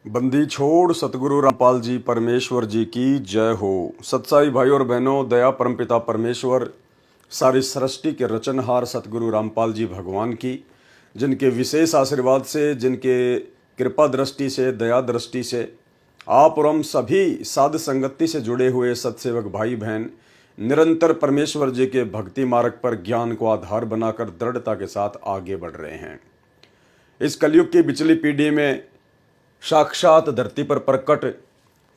बंदी छोड़ सतगुरु रामपाल जी परमेश्वर जी की जय हो। सत्साई भाई और बहनों, दया परमपिता परमेश्वर सारी सृष्टि के रचनहार सतगुरु रामपाल जी भगवान की, जिनके विशेष आशीर्वाद से, जिनके कृपा दृष्टि से, दया दृष्टि से आप और हम सभी साध संगति से जुड़े हुए सत्सेवक भाई बहन निरंतर परमेश्वर जी के भक्ति मार्ग पर ज्ञान को आधार बनाकर दृढ़ता के साथ आगे बढ़ रहे हैं। इस कलयुग की बिचली पीढ़ी में साक्षात धरती पर प्रकट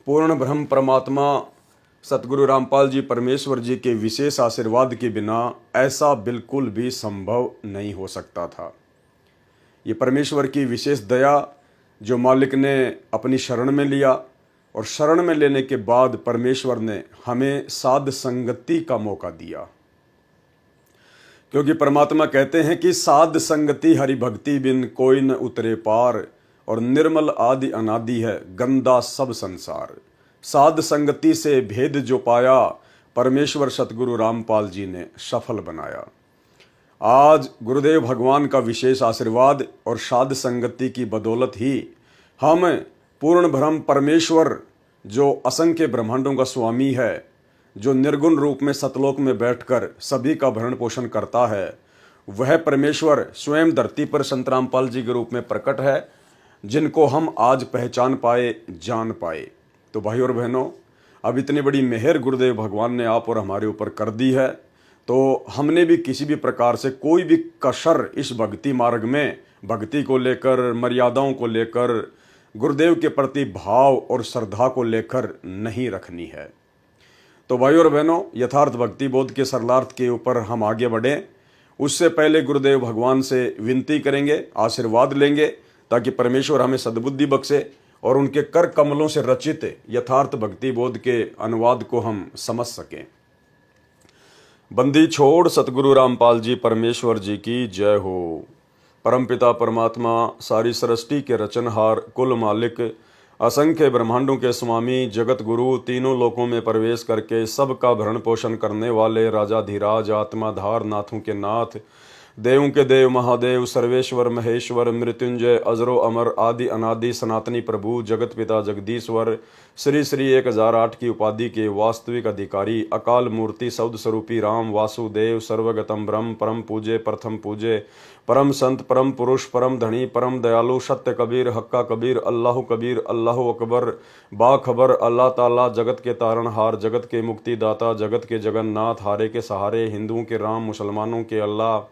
पूर्ण ब्रह्म परमात्मा सतगुरु रामपाल जी परमेश्वर जी के विशेष आशीर्वाद के बिना ऐसा बिल्कुल भी संभव नहीं हो सकता था। ये परमेश्वर की विशेष दया जो मालिक ने अपनी शरण में लिया, और शरण में लेने के बाद परमेश्वर ने हमें साध संगति का मौका दिया, क्योंकि परमात्मा कहते हैं कि साध संगति हरि भक्ति बिन कोई न उतरे पार, और निर्मल आदि अनादि है गंदा सब संसार। साध संगति से भेद जो पाया परमेश्वर सतगुरु रामपाल जी ने सफल बनाया। आज गुरुदेव भगवान का विशेष आशीर्वाद और साध संगति की बदौलत ही हम पूर्ण ब्रह्म परमेश्वर जो असंख्य ब्रह्मांडों का स्वामी है, जो निर्गुण रूप में सतलोक में बैठकर सभी का भरण पोषण करता है, वह परमेश्वर स्वयं धरती पर संत रामपाल जी के रूप में प्रकट है, जिनको हम आज पहचान पाए, जान पाए। तो भाई और बहनों, अब इतनी बड़ी मेहर गुरुदेव भगवान ने आप और हमारे ऊपर कर दी है, तो हमने भी किसी भी प्रकार से कोई भी कसर इस भक्ति मार्ग में, भक्ति को लेकर, मर्यादाओं को लेकर, गुरुदेव के प्रति भाव और श्रद्धा को लेकर नहीं रखनी है। तो भाई और बहनों, यथार्थ भक्ति बोध के सरलार्थ के ऊपर हम आगे बढ़ें, उससे पहले गुरुदेव भगवान से विनती करेंगे, आशीर्वाद लेंगे, ताकि परमेश्वर हमें सद्बुद्धि बख्शे और उनके कर कमलों से रचित यथार्थ भक्ति बोध के अनुवाद को हम समझ सकें। बंदी छोड़ सतगुरु रामपाल जी परमेश्वर जी की जय हो। परमपिता परमात्मा सारी सृष्टि के रचनहार, कुल मालिक, असंख्य ब्रह्मांडों के स्वामी, जगत गुरु, तीनों लोकों में प्रवेश करके सबका भरण पोषण करने वाले राजाधिराज, आत्माधार, नाथों के नाथ, देवों के देव, महादेव, सर्वेश्वर, महेश्वर, मृत्युंजय, अजरो अमर, आदि अनादि, सनातनी प्रभु, जगत पिता जगदीश्वर, श्री श्री 1008 की उपाधि के वास्तविक अधिकारी, अकाल मूर्ति, शब्द स्वरूपी राम, वासुदेव, सर्वगतम ब्रह्म, परम पूजे, प्रथम पूजे, परम संत, परम पुरुष, परम धनी, परम दयालु, सत्य कबीर, हक्का कबीर, अल्लाह कबीर, अल्लाह अकबर, बाखबर, अल्लाह ताला, जगत के तारणहार, जगत के मुक्तिदाता, जगत के जगन्नाथ, हारे के सहारे, हिंदुओं के राम, मुसलमानों के अल्लाह,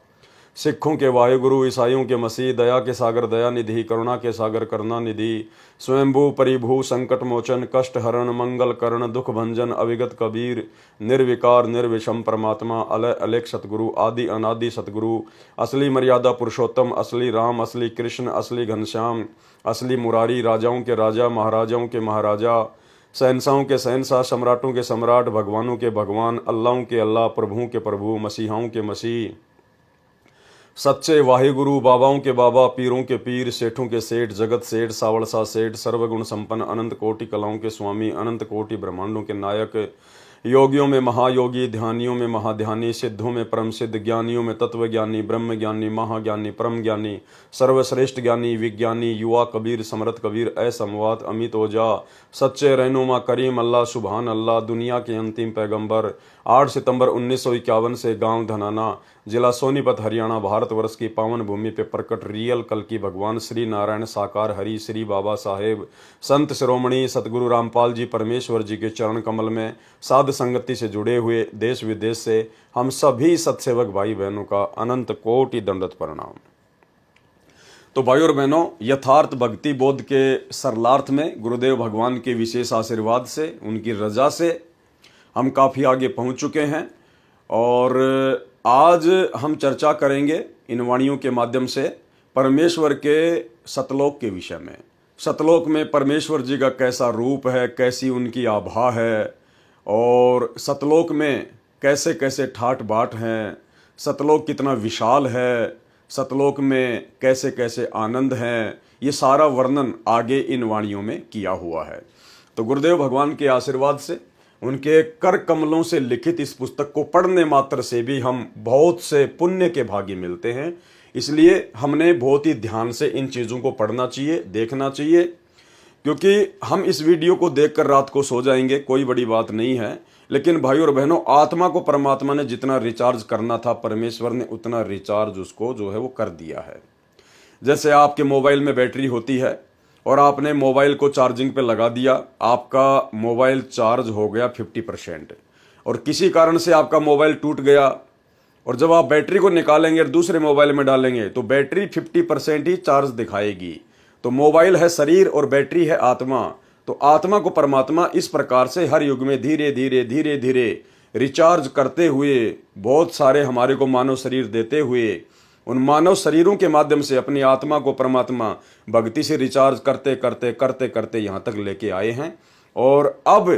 सिखों के वाहिगुरु, ईसाइयों के मसीह, दया के सागर दया निधि, करुणा के सागर करुणा निधि, स्वयंभू परिभू, संकट मोचन, कष्ट हरण, मंगल करण, दुख भंजन, अविगत कबीर, निर्विकार निर्विषम परमात्मा, अलय अलेख सतगुरु, आदि अनादि सतगुरु, असली मर्यादा पुरुषोत्तम, असली राम, असली कृष्ण, असली घनश्याम, असली मुरारी, राजाओं के राजा, महाराजाओं के महाराजा, शहंशाहों के शहंशाह, सम्राटों के सम्राट, भगवानों के भगवान, अल्लाहों के अल्लाह, प्रभुओं के प्रभु, मसीहाओं के मसीह, सच्चे वाहिगुरु, बाबाओं के बाबा, पीरों के पीर, सेठों के सेठ, जगत सेठ, सावड़सा सेठ, सर्वगुण संपन्न, अनंत कोटि कलाओं के स्वामी, अनंत कोटि ब्रह्मांडों के नायक, योगियों में महायोगी, ध्यानियों में महाध्यानी, सिद्धों में परम सिद्ध, ज्ञानियों में तत्वज्ञानी, ब्रह्म ज्ञानी, महाज्ञानी, परम ज्ञानी, सर्वश्रेष्ठ ज्ञानी, विज्ञानी, युवा कबीर, समरथ कबीर, असमवात, अमित ओझा, सच्चे रहनुमा करीम अल्लाह, सुभान अल्लाह, दुनिया के अंतिम पैगंबर, 8 सितंबर 1951 से गांव धनाना, जिला सोनीपत, हरियाणा, भारतवर्ष की पावन भूमि पे प्रकट रियल कल की भगवान श्री नारायण साकार हरि श्री बाबा साहेब संत शिरोमणि सतगुरु रामपाल जी परमेश्वर जी के चरण कमल में साध संगति से जुड़े हुए देश विदेश से हम सभी सत्सेवक भाई बहनों का अनंत कोटि दंडवत प्रणाम। तो भाई और बहनों, यथार्थ भक्ति बोध के सरलार्थ में गुरुदेव भगवान के विशेष आशीर्वाद से, उनकी रजा से हम काफ़ी आगे पहुंच चुके हैं, और आज हम चर्चा करेंगे इन वाणियों के माध्यम से परमेश्वर के सतलोक के विषय में। सतलोक में परमेश्वर जी का कैसा रूप है, कैसी उनकी आभा है, और सतलोक में कैसे कैसे ठाट बाट हैं, सतलोक कितना विशाल है, सतलोक में कैसे कैसे आनंद हैं, ये सारा वर्णन आगे इन वाणियों में किया हुआ है। तो गुरुदेव भगवान के आशीर्वाद से, उनके कर कमलों से लिखित इस पुस्तक को पढ़ने मात्र से भी हम बहुत से पुण्य के भागी मिलते हैं। इसलिए हमने बहुत ही ध्यान से इन चीज़ों को पढ़ना चाहिए, देखना चाहिए, क्योंकि हम इस वीडियो को देखकर रात को सो जाएंगे, कोई बड़ी बात नहीं है। लेकिन भाई और बहनों, आत्मा को परमात्मा ने जितना रिचार्ज करना था, परमेश्वर ने उतना रिचार्ज उसको जो है वो कर दिया है। जैसे आपके मोबाइल में बैटरी होती है और आपने मोबाइल को चार्जिंग पे लगा दिया, आपका मोबाइल चार्ज हो गया 50%, और किसी कारण से आपका मोबाइल टूट गया, और जब आप बैटरी को निकालेंगे और दूसरे मोबाइल में डालेंगे तो बैटरी 50% ही चार्ज दिखाएगी। तो मोबाइल है शरीर और बैटरी है आत्मा। तो आत्मा को परमात्मा इस प्रकार से हर युग में धीरे धीरे धीरे धीरे रिचार्ज करते हुए, बहुत सारे हमारे को मानव शरीर देते हुए, उन मानव शरीरों के माध्यम से अपनी आत्मा को परमात्मा भक्ति से रिचार्ज करते करते करते करते यहाँ तक लेके आए हैं। और अब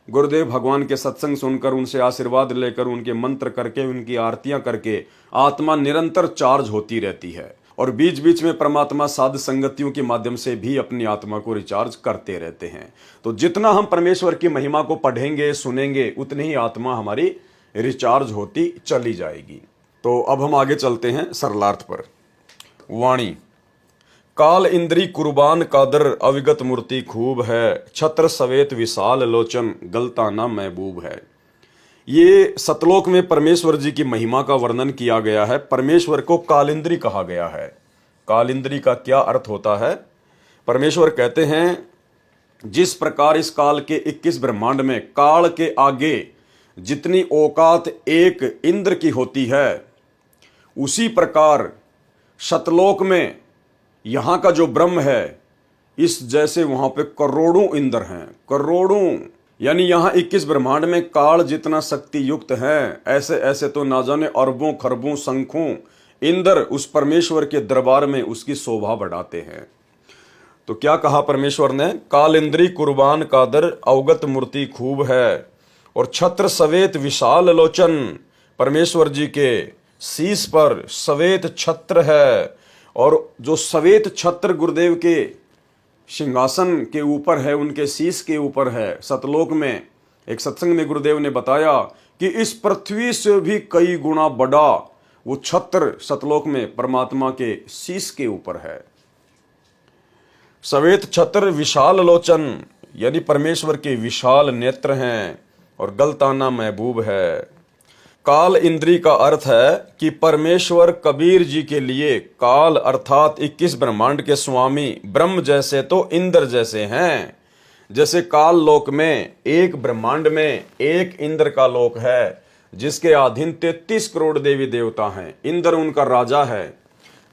गुरुदेव भगवान के सत्संग सुनकर, उनसे आशीर्वाद लेकर, उनके मंत्र करके, उनकी आरतियां करके आत्मा निरंतर चार्ज होती रहती है। और बीच बीच में परमात्मा साध संगतियों के माध्यम से भी अपनी आत्मा को रिचार्ज करते रहते हैं। तो जितना हम परमेश्वर की महिमा को पढ़ेंगे, सुनेंगे, उतनी ही आत्मा हमारी रिचार्ज होती चली जाएगी। तो अब हम आगे चलते हैं सरलार्थ पर। वाणी। काल इंद्री कुर्बान कादर, अविगत मूर्ति खूब है, छत्र सवेत विशाल लोचन, गलता ना महबूब है। ये सतलोक में परमेश्वर जी की महिमा का वर्णन किया गया है। परमेश्वर को कालिंद्री कहा गया है। कालिंद्री का क्या अर्थ होता है? परमेश्वर कहते हैं, जिस प्रकार इस काल के 21 ब्रह्मांड में काल के आगे जितनी औकात एक इंद्र की होती है, उसी प्रकार सतलोक में यहाँ का जो ब्रह्म है, इस जैसे वहाँ पे करोड़ों इंद्र हैं, करोड़ों। यानी यहाँ 21 ब्रह्मांड में काल जितना शक्ति युक्त है, ऐसे ऐसे तो ना जाने अरबों खरबों शंखों इंद्र उस परमेश्वर के दरबार में उसकी शोभा बढ़ाते हैं। तो क्या कहा परमेश्वर ने? काल इंद्री कुर्बान कादर, अवगत मूर्ति खूब है, और छत्र सवेत विशाल लोचन। परमेश्वर जी के शीश पर सवेत छत्र है, और जो सवेत छत्र गुरुदेव के सिंहासन के ऊपर है, उनके शीश के ऊपर है। सतलोक में एक सत्संग में गुरुदेव ने बताया कि इस पृथ्वी से भी कई गुना बड़ा वो छत्र सतलोक में परमात्मा के शीश के ऊपर है। सवेत छत्र विशाल लोचन, यानी परमेश्वर के विशाल नेत्र हैं, और गलताना महबूब है। काल इंद्री का अर्थ है कि परमेश्वर कबीर जी के लिए काल अर्थात 21 ब्रह्मांड के स्वामी ब्रह्म जैसे तो इंद्र जैसे हैं। जैसे काल लोक में एक ब्रह्मांड में एक इंद्र का लोक है, जिसके अधीन 33 करोड़ देवी देवता हैं। इंद्र उनका राजा है,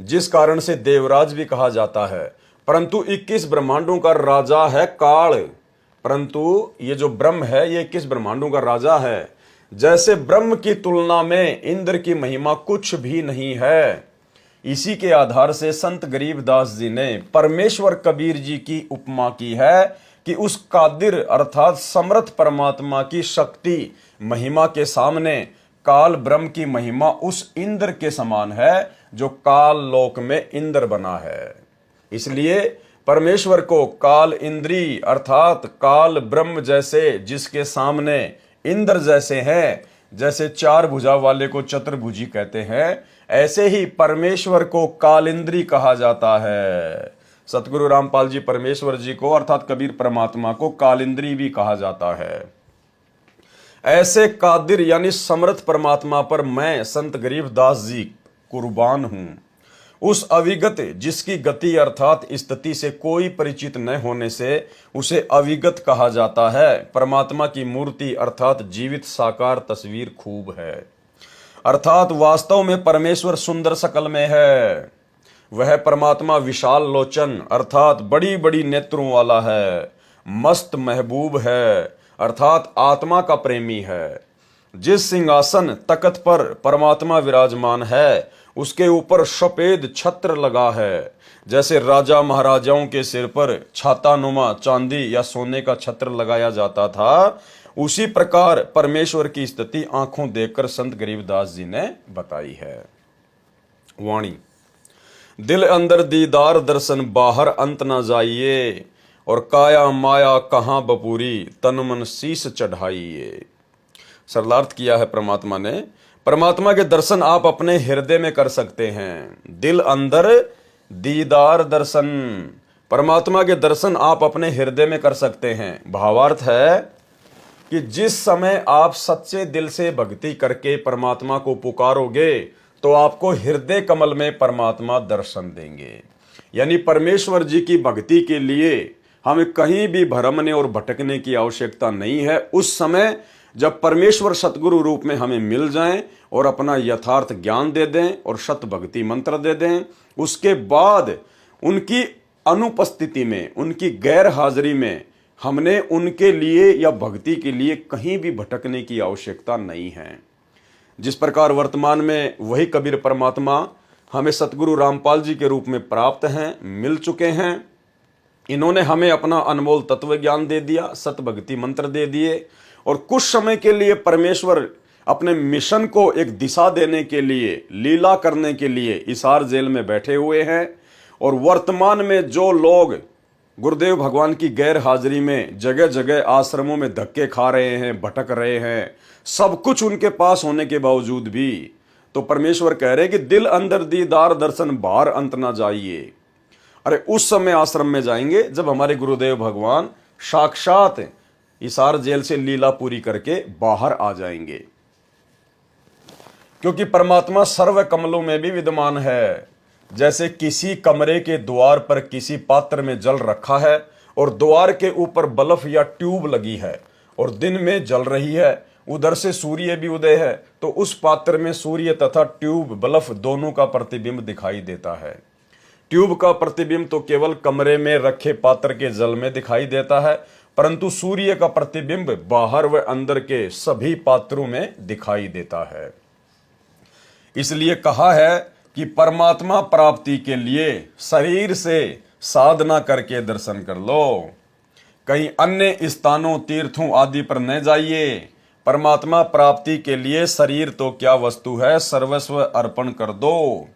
जिस कारण से देवराज भी कहा जाता है। परंतु 21 ब्रह्मांडों का राजा है काल, परंतु ये जो ब्रह्म है ये 21 ब्रह्मांडों का राजा है। जैसे ब्रह्म की तुलना में इंद्र की महिमा कुछ भी नहीं है। इसी के आधार से संत गरीबदास जी ने परमेश्वर कबीर जी की उपमा की है कि उस कादिर अर्थात समर्थ परमात्मा की शक्ति महिमा के सामने काल ब्रह्म की महिमा उस इंद्र के समान है जो काल लोक में इंद्र बना है। इसलिए परमेश्वर को काल इंद्री अर्थात काल ब्रह्म जैसे, जिसके सामने इंद्र जैसे हैं, जैसे चार भुजा वाले को चतुर्भुजी कहते हैं, ऐसे ही परमेश्वर को कालिंद्री कहा जाता है। सतगुरु रामपाल जी परमेश्वर जी को अर्थात कबीर परमात्मा को कालिंद्री भी कहा जाता है। ऐसे कादिर यानी समर्थ परमात्मा पर मैं संत गरीबदास जी कुर्बान हूं। उस अविगत जिसकी गति अर्थात स्थिति से कोई परिचित न होने से उसे अविगत कहा जाता है। परमात्मा की मूर्ति अर्थात जीवित साकार तस्वीर खूब है, अर्थात वास्तव में परमेश्वर सुंदर शकल में है। वह परमात्मा विशाल लोचन अर्थात बड़ी बड़ी नेत्रों वाला है, मस्त महबूब है अर्थात आत्मा का प्रेमी है। जिस सिंहासन तख्त पर परमात्मा विराजमान है उसके ऊपर सफेद छत्र लगा है। जैसे राजा महाराजाओं के सिर पर छाता नुमा चांदी या सोने का छत्र लगाया जाता था, उसी प्रकार परमेश्वर की स्थिति आंखों देखकर संत गरीबदास जी ने बताई है। वाणी। दिल अंदर दीदार दर्शन बाहर अंत ना जाइए, और काया माया कहाँ बपूरी तन मन शीस चढ़ाइए। सरलार्थ किया है परमात्मा ने। परमात्मा के दर्शन आप अपने हृदय में कर सकते हैं। दिल अंदर दीदार दर्शन, परमात्मा के दर्शन आप अपने हृदय में कर सकते हैं। भावार्थ है कि जिस समय आप सच्चे दिल से भक्ति करके परमात्मा को पुकारोगे तो आपको हृदय कमल में परमात्मा दर्शन देंगे। यानी परमेश्वर जी की भक्ति के लिए हमें कहीं भी भरमने और भटकने की आवश्यकता नहीं है। उस समय जब परमेश्वर सतगुरु रूप में हमें मिल जाएं और अपना यथार्थ ज्ञान दे दें और शत भक्ति मंत्र दे दें, उसके बाद उनकी अनुपस्थिति में, उनकी गैर हाजिरी में हमने उनके लिए या भक्ति के लिए कहीं भी भटकने की आवश्यकता नहीं है। जिस प्रकार वर्तमान में वही कबीर परमात्मा हमें सतगुरु रामपाल जी के रूप में प्राप्त हैं, मिल चुके हैं। इन्होंने हमें अपना अनमोल तत्व ज्ञान दे दिया, सत भक्ति मंत्र दे दिए और कुछ समय के लिए परमेश्वर अपने मिशन को एक दिशा देने के लिए, लीला करने के लिए हिसार जेल में बैठे हुए हैं। और वर्तमान में जो लोग गुरुदेव भगवान की गैर हाजिरी में जगह जगह आश्रमों में धक्के खा रहे हैं, भटक रहे हैं, सब कुछ उनके पास होने के बावजूद भी तो परमेश्वर कह रहे हैं कि दिल अंदर दीदार दर्शन बाहर अंत ना जाइए। अरे उस समय आश्रम में जाएंगे जब हमारे गुरुदेव भगवान साक्षात हिसार जेल से लीला पूरी करके बाहर आ जाएंगे, क्योंकि परमात्मा सर्व कमलों में भी विद्यमान है। जैसे किसी कमरे के द्वार पर किसी पात्र में जल रखा है और द्वार के ऊपर बल्ब या ट्यूब लगी है और दिन में जल रही है, उधर से सूर्य भी उदय है, तो उस पात्र में सूर्य तथा ट्यूब बल्ब दोनों का प्रतिबिंब दिखाई देता है। ट्यूब का प्रतिबिंब तो केवल कमरे में रखे पात्र के जल में दिखाई देता है, परंतु सूर्य का प्रतिबिंब बाहर व अंदर के सभी पात्रों में दिखाई देता है। इसलिए कहा है कि परमात्मा प्राप्ति के लिए शरीर से साधना करके दर्शन कर लो, कहीं अन्य स्थानों, तीर्थों आदि पर न जाइए। परमात्मा प्राप्ति के लिए शरीर तो क्या वस्तु है, सर्वस्व अर्पण कर दो।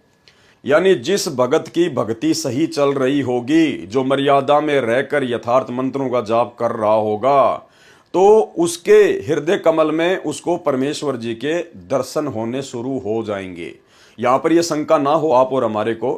यानी जिस भगत की भक्ति सही चल रही होगी, जो मर्यादा में रहकर यथार्थ मंत्रों का जाप कर रहा होगा, तो उसके हृदय कमल में उसको परमेश्वर जी के दर्शन होने शुरू हो जाएंगे। यहाँ पर यह शंका ना हो आप और हमारे को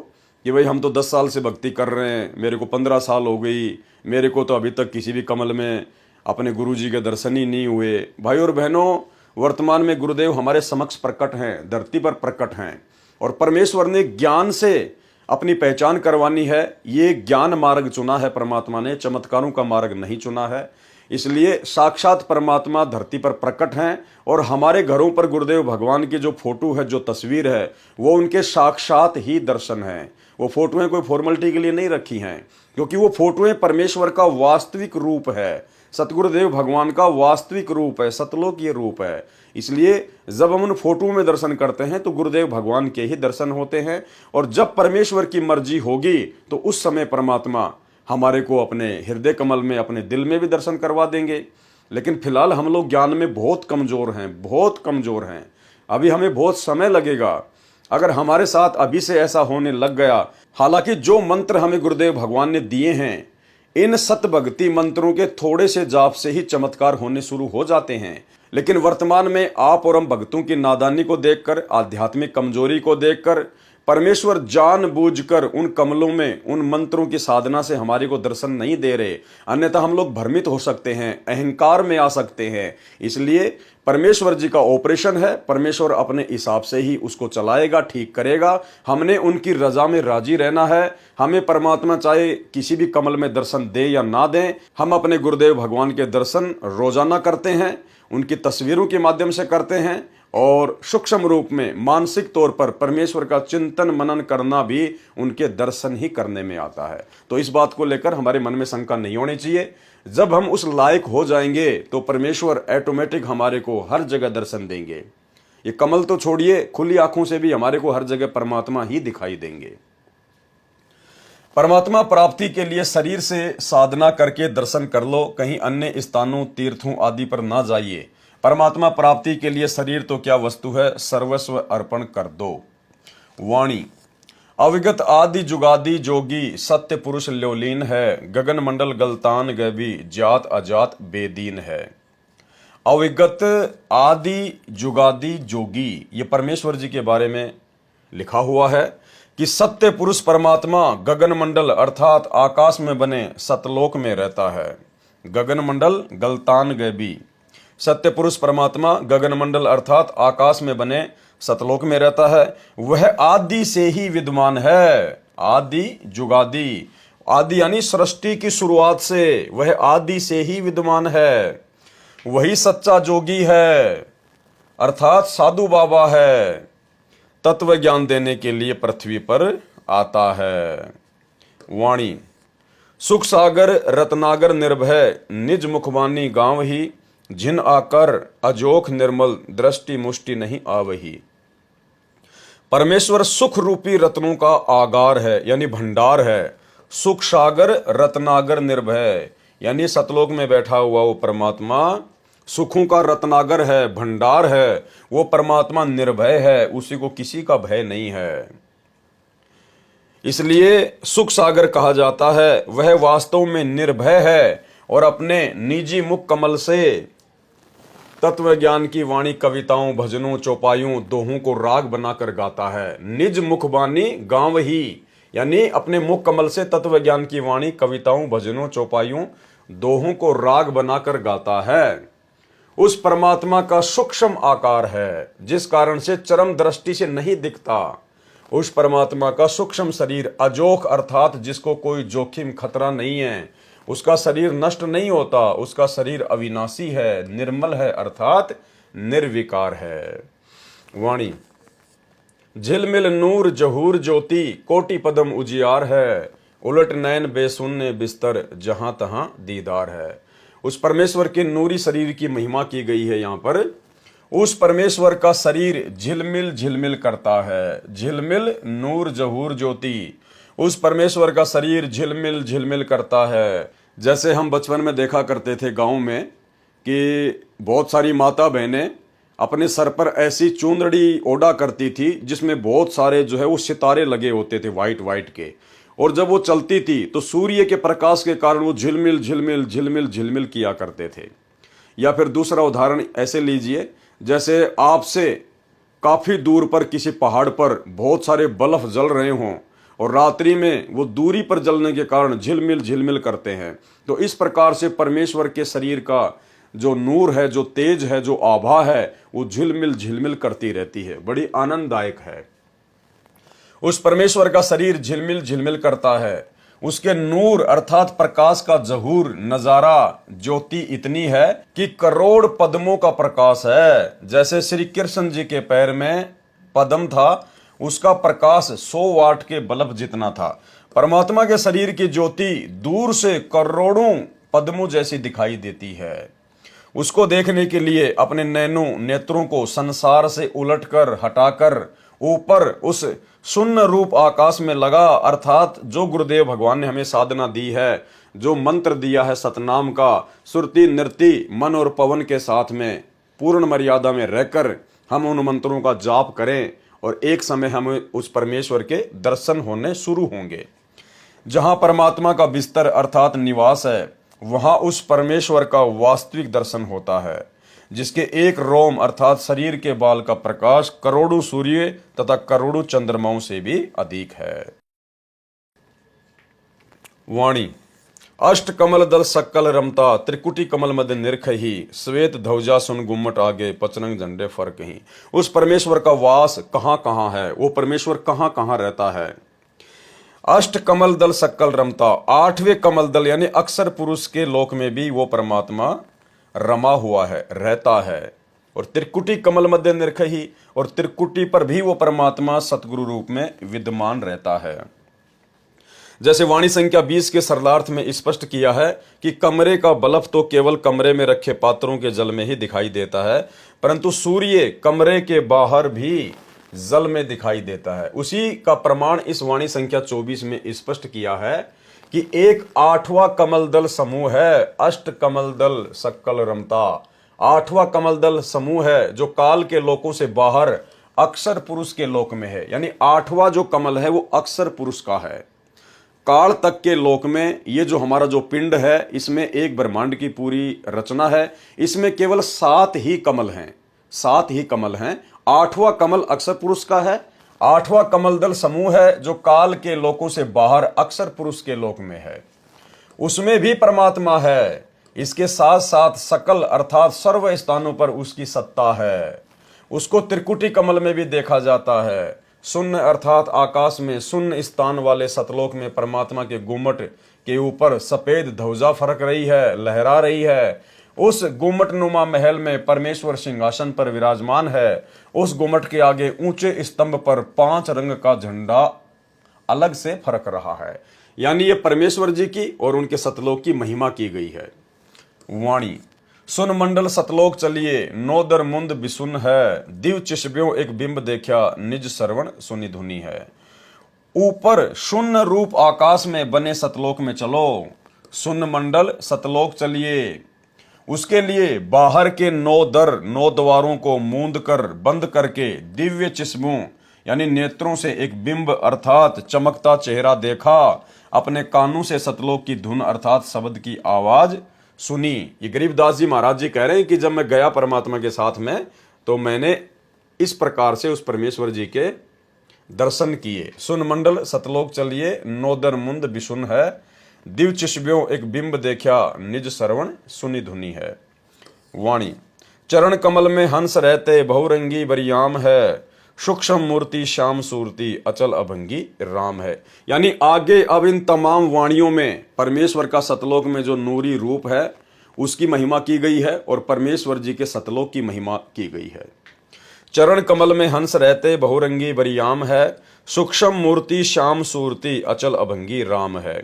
कि भाई हम तो 10 साल से भक्ति कर रहे हैं, मेरे को 15 साल हो गई, मेरे को तो अभी तक किसी भी कमल में अपने गुरु जी के दर्शन ही नहीं हुए। भाई और बहनों, वर्तमान में गुरुदेव हमारे समक्ष प्रकट हैं, धरती पर प्रकट हैं और परमेश्वर ने ज्ञान से अपनी पहचान करवानी है। ये ज्ञान मार्ग चुना है परमात्मा ने, चमत्कारों का मार्ग नहीं चुना है। इसलिए साक्षात परमात्मा धरती पर प्रकट हैं और हमारे घरों पर गुरुदेव भगवान की जो फोटो है, जो तस्वीर है, वो उनके साक्षात ही दर्शन हैं। वो फोटोएं कोई फॉर्मेलिटी के लिए नहीं रखी हैं, क्योंकि वो फोटोएं परमेश्वर का वास्तविक रूप है, सतगुरुदेव भगवान का वास्तविक रूप है, सतलोकीय रूप है। इसलिए जब हम उन फोटो में दर्शन करते हैं तो गुरुदेव भगवान के ही दर्शन होते हैं। और जब परमेश्वर की मर्जी होगी तो उस समय परमात्मा हमारे को अपने हृदय कमल में, अपने दिल में भी दर्शन करवा देंगे। लेकिन फिलहाल हम लोग ज्ञान में बहुत कमजोर हैं, बहुत कमजोर हैं। अभी हमें बहुत समय लगेगा। अगर हमारे साथ अभी से ऐसा होने लग गया, हालांकि जो मंत्र हमें गुरुदेव भगवान ने दिए हैं, इन सत भक्ति मंत्रों के थोड़े से जाप से ही चमत्कार होने शुरू हो जाते हैं। लेकिन वर्तमान में आप और हम भक्तों की नादानी को देखकर, आध्यात्मिक कमजोरी को देखकर परमेश्वर जानबूझकर उन कमलों में, उन मंत्रों की साधना से हमारे को दर्शन नहीं दे रहे। अन्यथा हम लोग भ्रमित हो सकते हैं, अहंकार में आ सकते हैं। इसलिए परमेश्वर जी का ऑपरेशन है, परमेश्वर अपने हिसाब से ही उसको चलाएगा, ठीक करेगा। हमने उनकी रजा में राजी रहना है। हमें परमात्मा चाहे किसी भी कमल में दर्शन दे या ना दें, हम अपने गुरुदेव भगवान के दर्शन रोजाना करते हैं, उनकी तस्वीरों के माध्यम से करते हैं और सूक्ष्म रूप में, मानसिक तौर पर परमेश्वर का चिंतन मनन करना भी उनके दर्शन ही करने में आता है। तो इस बात को लेकर हमारे मन में शंका नहीं होनी चाहिए। जब हम उस लायक हो जाएंगे तो परमेश्वर ऑटोमेटिक हमारे को हर जगह दर्शन देंगे। ये कमल तो छोड़िए, खुली आंखों से भी हमारे को हर जगह परमात्मा ही दिखाई देंगे। परमात्मा प्राप्ति के लिए शरीर से साधना करके दर्शन कर लो, कहीं अन्य स्थानों, तीर्थों आदि पर ना जाइए। परमात्मा प्राप्ति के लिए शरीर तो क्या वस्तु है, सर्वस्व अर्पण कर दो। वाणी अविगत आदि जुगादि जोगी, सत्य पुरुष ल्योलीन है, गगन मंडल गलतान गवी, जात अजात बेदीन है। अविगत आदि जुगादि जोगी, ये परमेश्वर जी के बारे में लिखा हुआ है कि सत्य पुरुष परमात्मा गगन मंडल अर्थात आकाश में बने सतलोक में रहता है। गगन मंडल गलतान गैबी, सत्य पुरुष परमात्मा गगन मंडल अर्थात आकाश में बने सतलोक में रहता है। वह आदि से ही विद्यमान है, आदि जुगादि, आदि यानी सृष्टि की शुरुआत से, वह आदि से ही विद्यमान है। वही सच्चा जोगी है अर्थात साधु बाबा है, तत्व ज्ञान देने के लिए पृथ्वी पर आता है। वाणी, सुख सागर रत्नागर निर्भय, निज मुखवानी गांव ही, जिन आकर अजोख निर्मल, दृष्टि मुष्टि नहीं आवही। परमेश्वर सुख रूपी रत्नों का आगार है यानी भंडार है। सुख सागर रत्नागर निर्भय यानी सतलोक में बैठा हुआ वो परमात्मा सुखों का रत्नागर है, भंडार है। वो परमात्मा निर्भय है, उसी को किसी का भय नहीं है, इसलिए सुख सागर कहा जाता है। वह वास्तव में निर्भय है और अपने निजी मुख कमल से तत्व ज्ञान की वाणी कविताओं, भजनों, चौपाइयों, दोहों को राग बनाकर गाता है। निज मुखबानी गांव ही यानी अपने मुख कमल से तत्व ज्ञान की वाणी कविताओं, भजनों, चौपाइयों, दोहों को राग बनाकर गाता है। उस परमात्मा का सूक्ष्म आकार है जिस कारण से चरम दृष्टि से नहीं दिखता। उस परमात्मा का सूक्ष्म शरीर अजोख अर्थात जिसको कोई जोखिम खतरा नहीं है, उसका शरीर नष्ट नहीं होता, उसका शरीर अविनाशी है, निर्मल है अर्थात निर्विकार है। वाणी, झिलमिल नूर जहूर ज्योति, कोटि पदम उजियार है, उलट नैन बेसुन्ने बिस्तर, जहां तहां दीदार है। उस परमेश्वर के नूरी शरीर की महिमा की गई है यहाँ पर। उस परमेश्वर का शरीर झिलमिल झिलमिल करता है, झिलमिल नूर जहूर ज्योति, उस परमेश्वर का शरीर झिलमिल झिलमिल करता है। जैसे हम बचपन में देखा करते थे गांव में कि बहुत सारी माता बहनें अपने सर पर ऐसी चुंदड़ी ओढ़ा करती थी जिसमें बहुत सारे जो है वो सितारे लगे होते थे वाइट वाइट के, और जब वो चलती थी तो सूर्य के प्रकाश के कारण वो झिलमिल झिलमिल झिलमिल झिलमिल किया करते थे। या फिर दूसरा उदाहरण ऐसे लीजिए, जैसे आपसे काफी दूर पर किसी पहाड़ पर बहुत सारे बल्ब जल रहे हों और रात्रि में वो दूरी पर जलने के कारण झिलमिल झिलमिल करते हैं। तो इस प्रकार से परमेश्वर के शरीर का जो नूर है, जो तेज है, जो आभा है, वो झिलमिल झिलमिल करती रहती है, बड़ी आनंददायक है। उस परमेश्वर का शरीर झिलमिल झिलमिल करता है। उसके नूर अर्थात प्रकाश का जहूर नजारा ज्योति इतनी है कि करोड़ पद्मों का प्रकाश है। जैसे श्री कृष्ण जी के पैर में पद्म था, उसका प्रकाश 100 वाट के बल्ब जितना था। परमात्मा के शरीर की ज्योति दूर से करोड़ों पद्मों जैसी दिखाई देती है। उसको देखने के लिए अपने नेत्रों को संसार से उलटकर हटाकर ऊपर उस शून्य रूप आकाश में लगा, अर्थात जो गुरुदेव भगवान ने हमें साधना दी है, जो मंत्र दिया है सतनाम का, सुरति नृति मन और पवन के साथ में पूर्ण मर्यादा में रहकर हम उन मंत्रों का जाप करें और एक समय हमें उस परमेश्वर के दर्शन होने शुरू होंगे। जहां परमात्मा का बिस्तर अर्थात निवास है, वहां उस परमेश्वर का वास्तविक दर्शन होता है, जिसके एक रोम अर्थात शरीर के बाल का प्रकाश करोड़ों सूर्य तथा करोड़ों चंद्रमाओं से भी अधिक है। वाणी, अष्ट कमल दल सक्कल रमता, त्रिकुटी कमल मध्य निरखही, श्वेत ध्वजा सुन गुम्मट आगे, पचरंग झंडे फर्क ही। उस परमेश्वर का वास कहां कहां है, वो परमेश्वर कहां कहां रहता है। अष्ट कमल दल सक्कल रमता, 8वें कमल दल यानी अक्षर पुरुष के लोक में भी वो परमात्मा रमा हुआ है, रहता है। और त्रिकुटी कमल मध्य निरखही, और त्रिकुटी पर भी वो परमात्मा सतगुरु रूप में विद्यमान रहता है। जैसे वाणी संख्या 20 के सरलार्थ में स्पष्ट किया है कि कमरे का बल्ब तो केवल कमरे में रखे पात्रों के जल में ही दिखाई देता है, परंतु सूर्य कमरे के बाहर भी जल में दिखाई देता है। उसी का प्रमाण इस वाणी संख्या 24 में स्पष्ट किया है कि एक 8वां कमल दल समूह है, अष्ट कमल दल सक्कल रमता। 8वां कमल दल समूह है जो काल के लोकों से बाहर अक्षर पुरुष के लोक में है, यानी 8वां जो कमल है वो अक्षर पुरुष का है। काल तक के लोक में ये जो हमारा जो पिंड है, इसमें एक ब्रह्मांड की पूरी रचना है, इसमें केवल 7 ही कमल हैं, 7 ही कमल हैं। 8वां कमल अक्षर पुरुष का है आठवां कमलदल समूह है जो काल के लोकों से बाहर अक्सर पुरुष के लोक में है, उसमें भी परमात्मा है। इसके साथ साथ सकल अर्थात सर्व स्थानों पर उसकी सत्ता है। उसको त्रिकुटी कमल में भी देखा जाता है। शून्य अर्थात आकाश में शून्य स्थान वाले सतलोक में परमात्मा के गुम्मट के ऊपर सफेद ध्वजा फरक रही है, लहरा रही है। उस गुम्मट नुमा महल में परमेश्वर सिंहासन पर विराजमान है। उस गुम्मट के आगे ऊंचे स्तंभ पर 5 रंग का झंडा अलग से फरक रहा है। यानी ये परमेश्वर जी की और उनके सतलोक की महिमा की गई है। वाणी सुन मंडल सतलोक चलिए, नोदर मुंद बिसुन है, दिव चिशब्यों एक बिंब देखा, निज श्रवण सुनि धुनी है। ऊपर शून्य रूप आकाश में बने सतलोक में चलो, शून्य मंडल सतलोक चलिए। उसके लिए बाहर के 9 दर 9 द्वारों को मूंद कर बंद करके दिव्य चिश्मों यानी नेत्रों से एक बिंब अर्थात चमकता चेहरा देखा, अपने कानों से सतलोक की धुन अर्थात शब्द की आवाज सुनी। ये गरीबदास जी महाराज जी कह रहे हैं कि जब मैं गया परमात्मा के साथ में तो मैंने इस प्रकार से उस परमेश्वर जी के दर्शन किए। सुन मंडल सतलोक चलिए, नोदर मुंद बिसुन है, दिव चिशब्यों एक बिंब देखा, निज श्रवण सुनि धुनी है। वाणी चरण कमल में हंस रहते, बहुरंगी बरियाम है, सूक्ष्म मूर्ति श्याम सूरती, अचल अभंगी राम है। यानी आगे अब इन तमाम वाणियों में परमेश्वर का सतलोक में जो नूरी रूप है उसकी महिमा की गई है और परमेश्वर जी के सतलोक की महिमा की गई है। चरण कमल में हंस रहते, बहुरंगी बरियाम है, सूक्ष्म मूर्ति श्याम सूरती, अचल अभंगी राम है।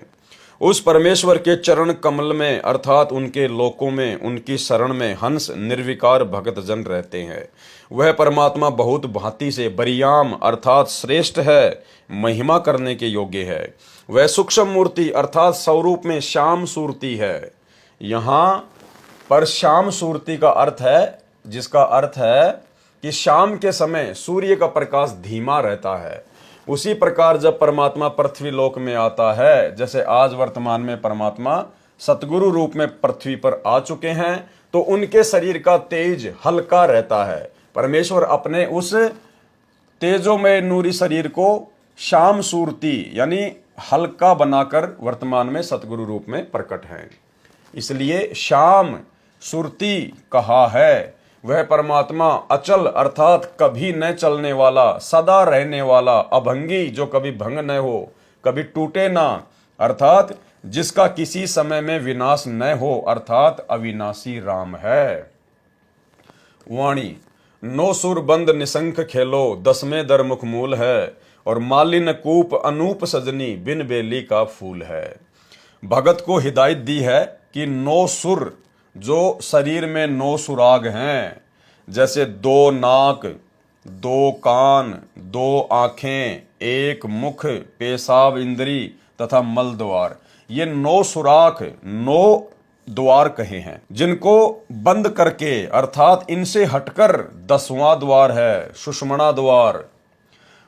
उस परमेश्वर के चरण कमल में अर्थात उनके लोकों में उनकी शरण में हंस निर्विकार भगत जन रहते हैं। वह परमात्मा बहुत भांति से बरियाम अर्थात श्रेष्ठ है, महिमा करने के योग्य है। वह सूक्ष्म मूर्ति अर्थात स्वरूप में श्याम सूरती है। यहाँ पर श्याम सूरती का अर्थ है, जिसका अर्थ है कि शाम के समय सूर्य का प्रकाश धीमा रहता है। उसी प्रकार जब परमात्मा पृथ्वी लोक में आता है, जैसे आज वर्तमान में परमात्मा सतगुरु रूप में पृथ्वी पर आ चुके हैं, तो उनके शरीर का तेज हल्का रहता है। परमेश्वर अपने उस तेजोमय नूरी शरीर को श्याम सूरती यानी हल्का बनाकर वर्तमान में सतगुरु रूप में प्रकट है, इसलिए श्याम सूरती कहा है। वह परमात्मा अचल अर्थात कभी न चलने वाला, सदा रहने वाला, अभंगी जो कभी भंग न हो, कभी टूटे ना, अर्थात जिसका किसी समय में विनाश न हो, अर्थात अविनाशी राम है। वाणी नो सुर बंद निशंक खेलो, 10वें दर मुख मूल है, और मालिन कूप अनूप सजनी, बिन बेली का फूल है। भगत को हिदायत दी है कि 9 सुर जो शरीर में 9 सुराग हैं, जैसे 2 नाक, 2 कान, 2 आंखें, 1 मुख, पेशाब इंद्री तथा मल द्वार, ये 9 सुराख 9 द्वार कहे हैं, जिनको बंद करके अर्थात इनसे हटकर 10वां द्वार है सुषमणा द्वार।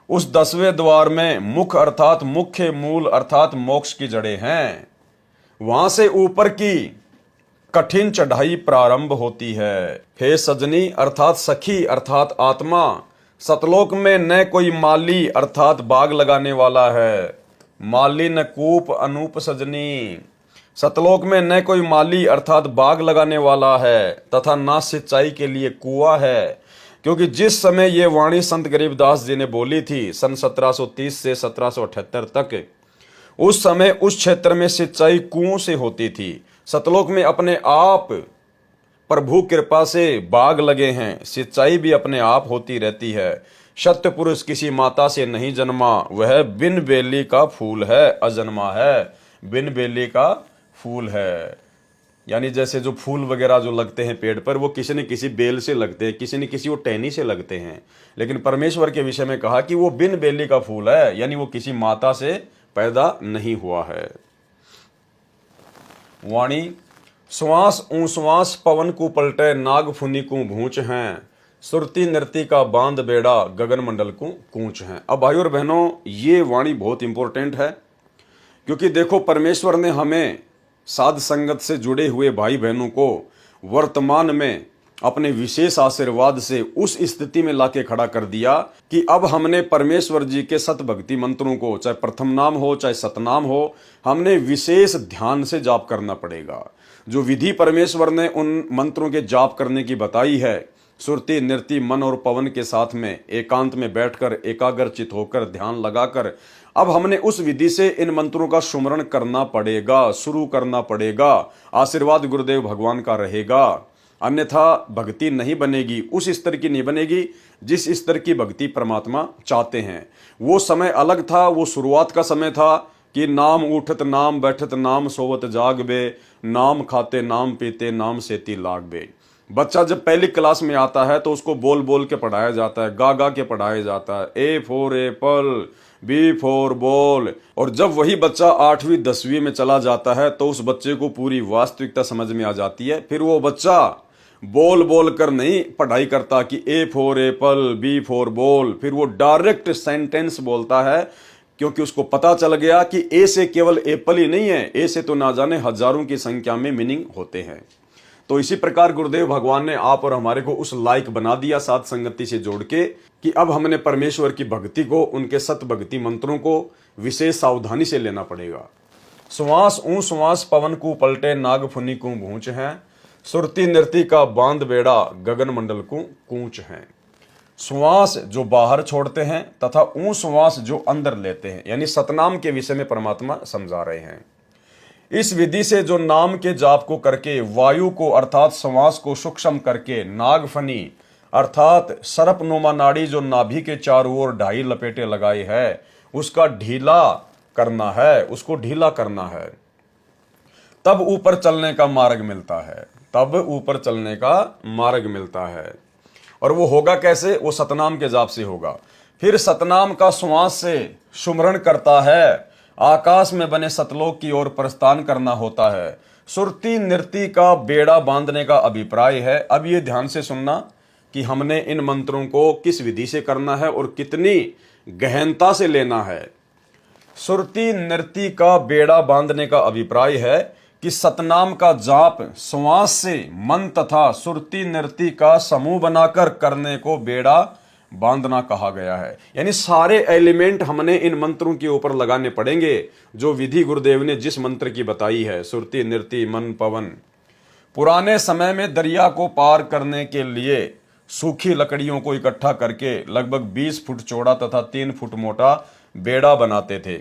उस 10वें द्वार में मुख अर्थात मुख्य मूल अर्थात मोक्ष की जड़ें हैं। वहां से ऊपर की कठिन चढ़ाई प्रारंभ होती है। हे सजनी अर्थात सखी अर्थात आत्मा, सतलोक में न कोई माली अर्थात बाग लगाने वाला है। माली न कूप अनूप सजनी, सतलोक में न कोई माली अर्थात बाग लगाने वाला है तथा ना सिंचाई के लिए कुआं है। क्योंकि जिस समय ये वाणी संत गरीबदास जी ने बोली थी सन 1730 से 1778 तक, उस समय उस क्षेत्र में सिंचाई कुओं से होती थी। सतलोक में अपने आप प्रभु कृपा से बाग लगे हैं, सिंचाई भी अपने आप होती रहती है। सत्य पुरुष किसी माता से नहीं जन्मा, वह बिन बेली का फूल है, अजन्मा है, बिन बेली का फूल है। यानी जैसे जो फूल वगैरह जो लगते हैं पेड़ पर, वो किसी न किसी बेल से लगते हैं, किसी न किसी वो टहनी से लगते हैं, लेकिन परमेश्वर के विषय में कहा कि वो बिन बेली का फूल है, यानी वो किसी माता से पैदा नहीं हुआ है। वाणी श्वास ऊश्वास पवन को पलटे, नाग फुनी को भूंच हैं, सुरती नृति का बांध बेड़ा, गगन मंडल को कूच हैं। अब भाइयों और बहनों, ये वाणी बहुत इंपॉर्टेंट है, क्योंकि देखो परमेश्वर ने हमें साध संगत से जुड़े हुए भाई बहनों को वर्तमान में अपने विशेष आशीर्वाद से उस स्थिति में लाके खड़ा कर दिया कि अब हमने परमेश्वर जी के सत भक्ति मंत्रों को, चाहे प्रथम नाम हो चाहे सतनाम हो, हमने विशेष ध्यान से जाप करना पड़ेगा। जो विधि परमेश्वर ने उन मंत्रों के जाप करने की बताई है, सुरति नृति मन और पवन के साथ में एकांत में बैठकर एकाग्रचित होकर ध्यान लगाकर, अब हमने उस विधि से इन मंत्रों का सुमरण करना पड़ेगा, शुरू करना पड़ेगा। आशीर्वाद गुरुदेव भगवान का रहेगा, अन्यथा भक्ति नहीं बनेगी, उस स्तर की नहीं बनेगी जिस स्तर की भक्ति परमात्मा चाहते हैं। वो समय अलग था, वो शुरुआत का समय था कि नाम उठत नाम बैठत नाम सोवत जागबे, नाम खाते नाम पीते नाम सेती लागबे। बच्चा जब पहली क्लास में आता है तो उसको बोल बोल के पढ़ाया जाता है, गा गा के पढ़ाया जाता है, A for apple, B for ball. और जब वही बच्चा 8वीं 10वीं में चला जाता है तो उस बच्चे को पूरी वास्तविकता समझ में आ जाती है। फिर वो बच्चा बोल बोल कर नहीं पढ़ाई करता कि A for apple, B for ball, फिर वो डायरेक्ट सेंटेंस बोलता है, क्योंकि उसको पता चल गया कि ए से केवल एप्पल ही नहीं है, ए से तो ना जाने हजारों की संख्या में मीनिंग होते हैं। तो इसी प्रकार गुरुदेव भगवान ने आप और हमारे को उस लायक बना दिया साध संगति से जोड़ के कि अब हमने परमेश्वर की भक्ति को, उनके सत भक्ति मंत्रों को विशेष सावधानी से लेना पड़ेगा। श्वास ऊ श्वास पवन को पलटे नाग फुनी को भूंच है, सुरती नृति का बांध बेड़ा गगन मंडल को कूच है। श्वास जो बाहर छोड़ते हैं तथा ऊ श्वास जो अंदर लेते हैं, यानी सतनाम के विषय में परमात्मा समझा रहे हैं। इस विधि से जो नाम के जाप को करके वायु को अर्थात श्वास को सूक्ष्म करके नागफनी अर्थात सर्पनुमा नाड़ी जो नाभि के चारों ओर 2.5 लपेटे लगाए है, उसका ढीला करना है, उसको ढीला करना है। तब ऊपर चलने का मार्ग मिलता है, तब ऊपर चलने का मार्ग मिलता है। और वो होगा कैसे? वो सतनाम के जाप से होगा। फिर सतनाम का श्वास से सुमरण करता है, आकाश में बने सतलोक की ओर प्रस्थान करना होता है। सुरती नृति का बेड़ा बांधने का अभिप्राय है। अब ये ध्यान से सुनना कि हमने इन मंत्रों को किस विधि से करना है और कितनी गहनता से लेना है। सुरती नृति का बेड़ा बांधने का अभिप्राय है कि सतनाम का जाप श्वास से मन तथा सुरती नृति का समूह बनाकर करने को बेड़ा बांधना कहा गया है। यानी सारे एलिमेंट हमने इन मंत्रों के ऊपर लगाने पड़ेंगे जो विधि गुरुदेव ने जिस मंत्र की बताई है, सुरती नृति मन पवन। पुराने समय में दरिया को पार करने के लिए सूखी लकड़ियों को इकट्ठा करके लगभग 20 फुट चौड़ा तथा 3 फुट मोटा बेड़ा बनाते थे,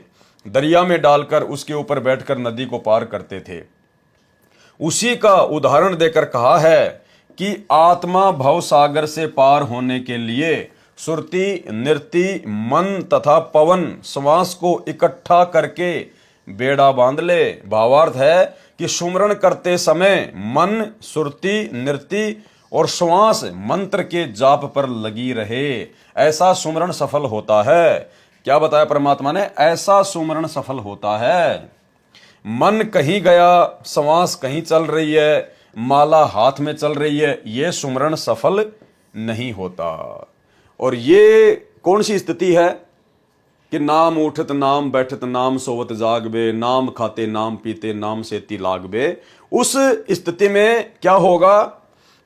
दरिया में डालकर उसके ऊपर बैठकर नदी को पार करते थे। उसी का उदाहरण देकर कहा है कि आत्मा भव सागर से पार होने के लिए सुरती नृति मन तथा पवन श्वास को इकट्ठा करके बेड़ा बांध ले। भावार्थ है कि सुमरण करते समय मन सुरती नृति और श्वास मंत्र के जाप पर लगी रहे, ऐसा सुमरण सफल होता है। क्या बताया परमात्मा ने? ऐसा सुमरण सफल होता है। मन कहीं गया, श्वास कहीं चल रही है, माला हाथ में चल रही है, ये सुमरण सफल नहीं होता। और ये कौन सी स्थिति है कि नाम उठत नाम बैठत नाम सोवत जागबे, नाम खाते नाम पीते नाम सेती लागबे। उस स्थिति में क्या होगा?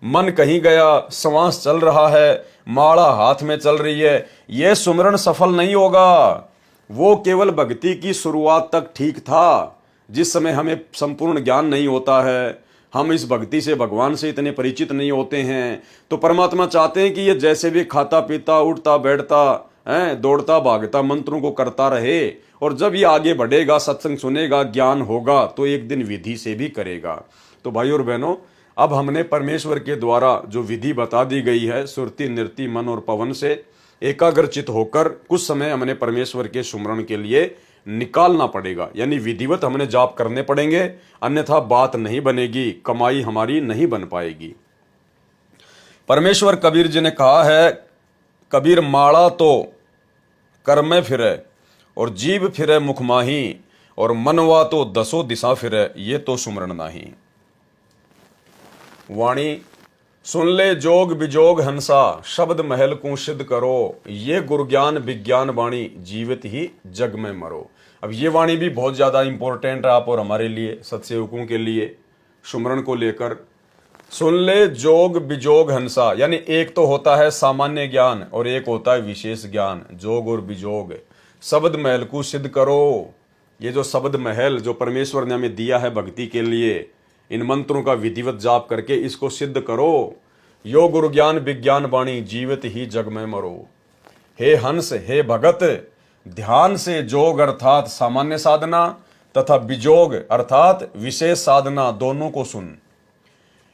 मन कहीं गया, श्वास चल रहा है, माला हाथ में चल रही है, यह सुमरण सफल नहीं होगा। वो केवल भक्ति की शुरुआत तक ठीक था, जिस समय हमें संपूर्ण ज्ञान नहीं होता है, हम इस भक्ति से भगवान से इतने परिचित नहीं होते हैं। तो परमात्मा चाहते हैं कि ये जैसे भी खाता पीता उठता बैठता है, दौड़ता भागता मंत्रों को करता रहे, और जब ये आगे बढ़ेगा, सत्संग सुनेगा, ज्ञान होगा, तो एक दिन विधि से भी करेगा। तो भाई और बहनों, अब हमने परमेश्वर के द्वारा जो विधि बता दी गई है, सुरती नृति मन और पवन से एकाग्रचित होकर कुछ समय हमने परमेश्वर के सुमरण के लिए निकालना पड़ेगा। यानी विधिवत हमने जाप करने पड़ेंगे, अन्यथा बात नहीं बनेगी, कमाई हमारी नहीं बन पाएगी। परमेश्वर कबीर जी ने कहा है, कबीर माड़ा तो कर में फिरे और जीभ फिरे मुख माही, और मनवा तो 10 दिशा फिरे, ये तो सुमरण नाही। वाणी सुन ले जोग बिजोग हंसा, शब्द महल को सिद्ध करो, ये गुरज्ञान विज्ञान वाणी, जीवित ही जग में मरो। अब ये वाणी भी बहुत ज़्यादा इंपॉर्टेंट है आप और हमारे लिए, सत्सेवकों के लिए, सुमरण को लेकर। सुन ले जोग बिजोग हंसा, यानी एक तो होता है सामान्य ज्ञान और एक होता है विशेष ज्ञान। जोग और बिजोग, शब्द महल को सिद्ध करो। ये जो शब्द महल जो परमेश्वर ने हमें दिया है भक्ति के लिए, इन मंत्रों का विधिवत जाप करके इसको सिद्ध करो। यो गुरु ज्ञान विज्ञान वाणी, जीवित ही जग में मरो। हे हंस, हे भगत, ध्यान से जोग अर्थात सामान्य साधना तथा बिजोग अर्थात विशेष साधना दोनों को सुन।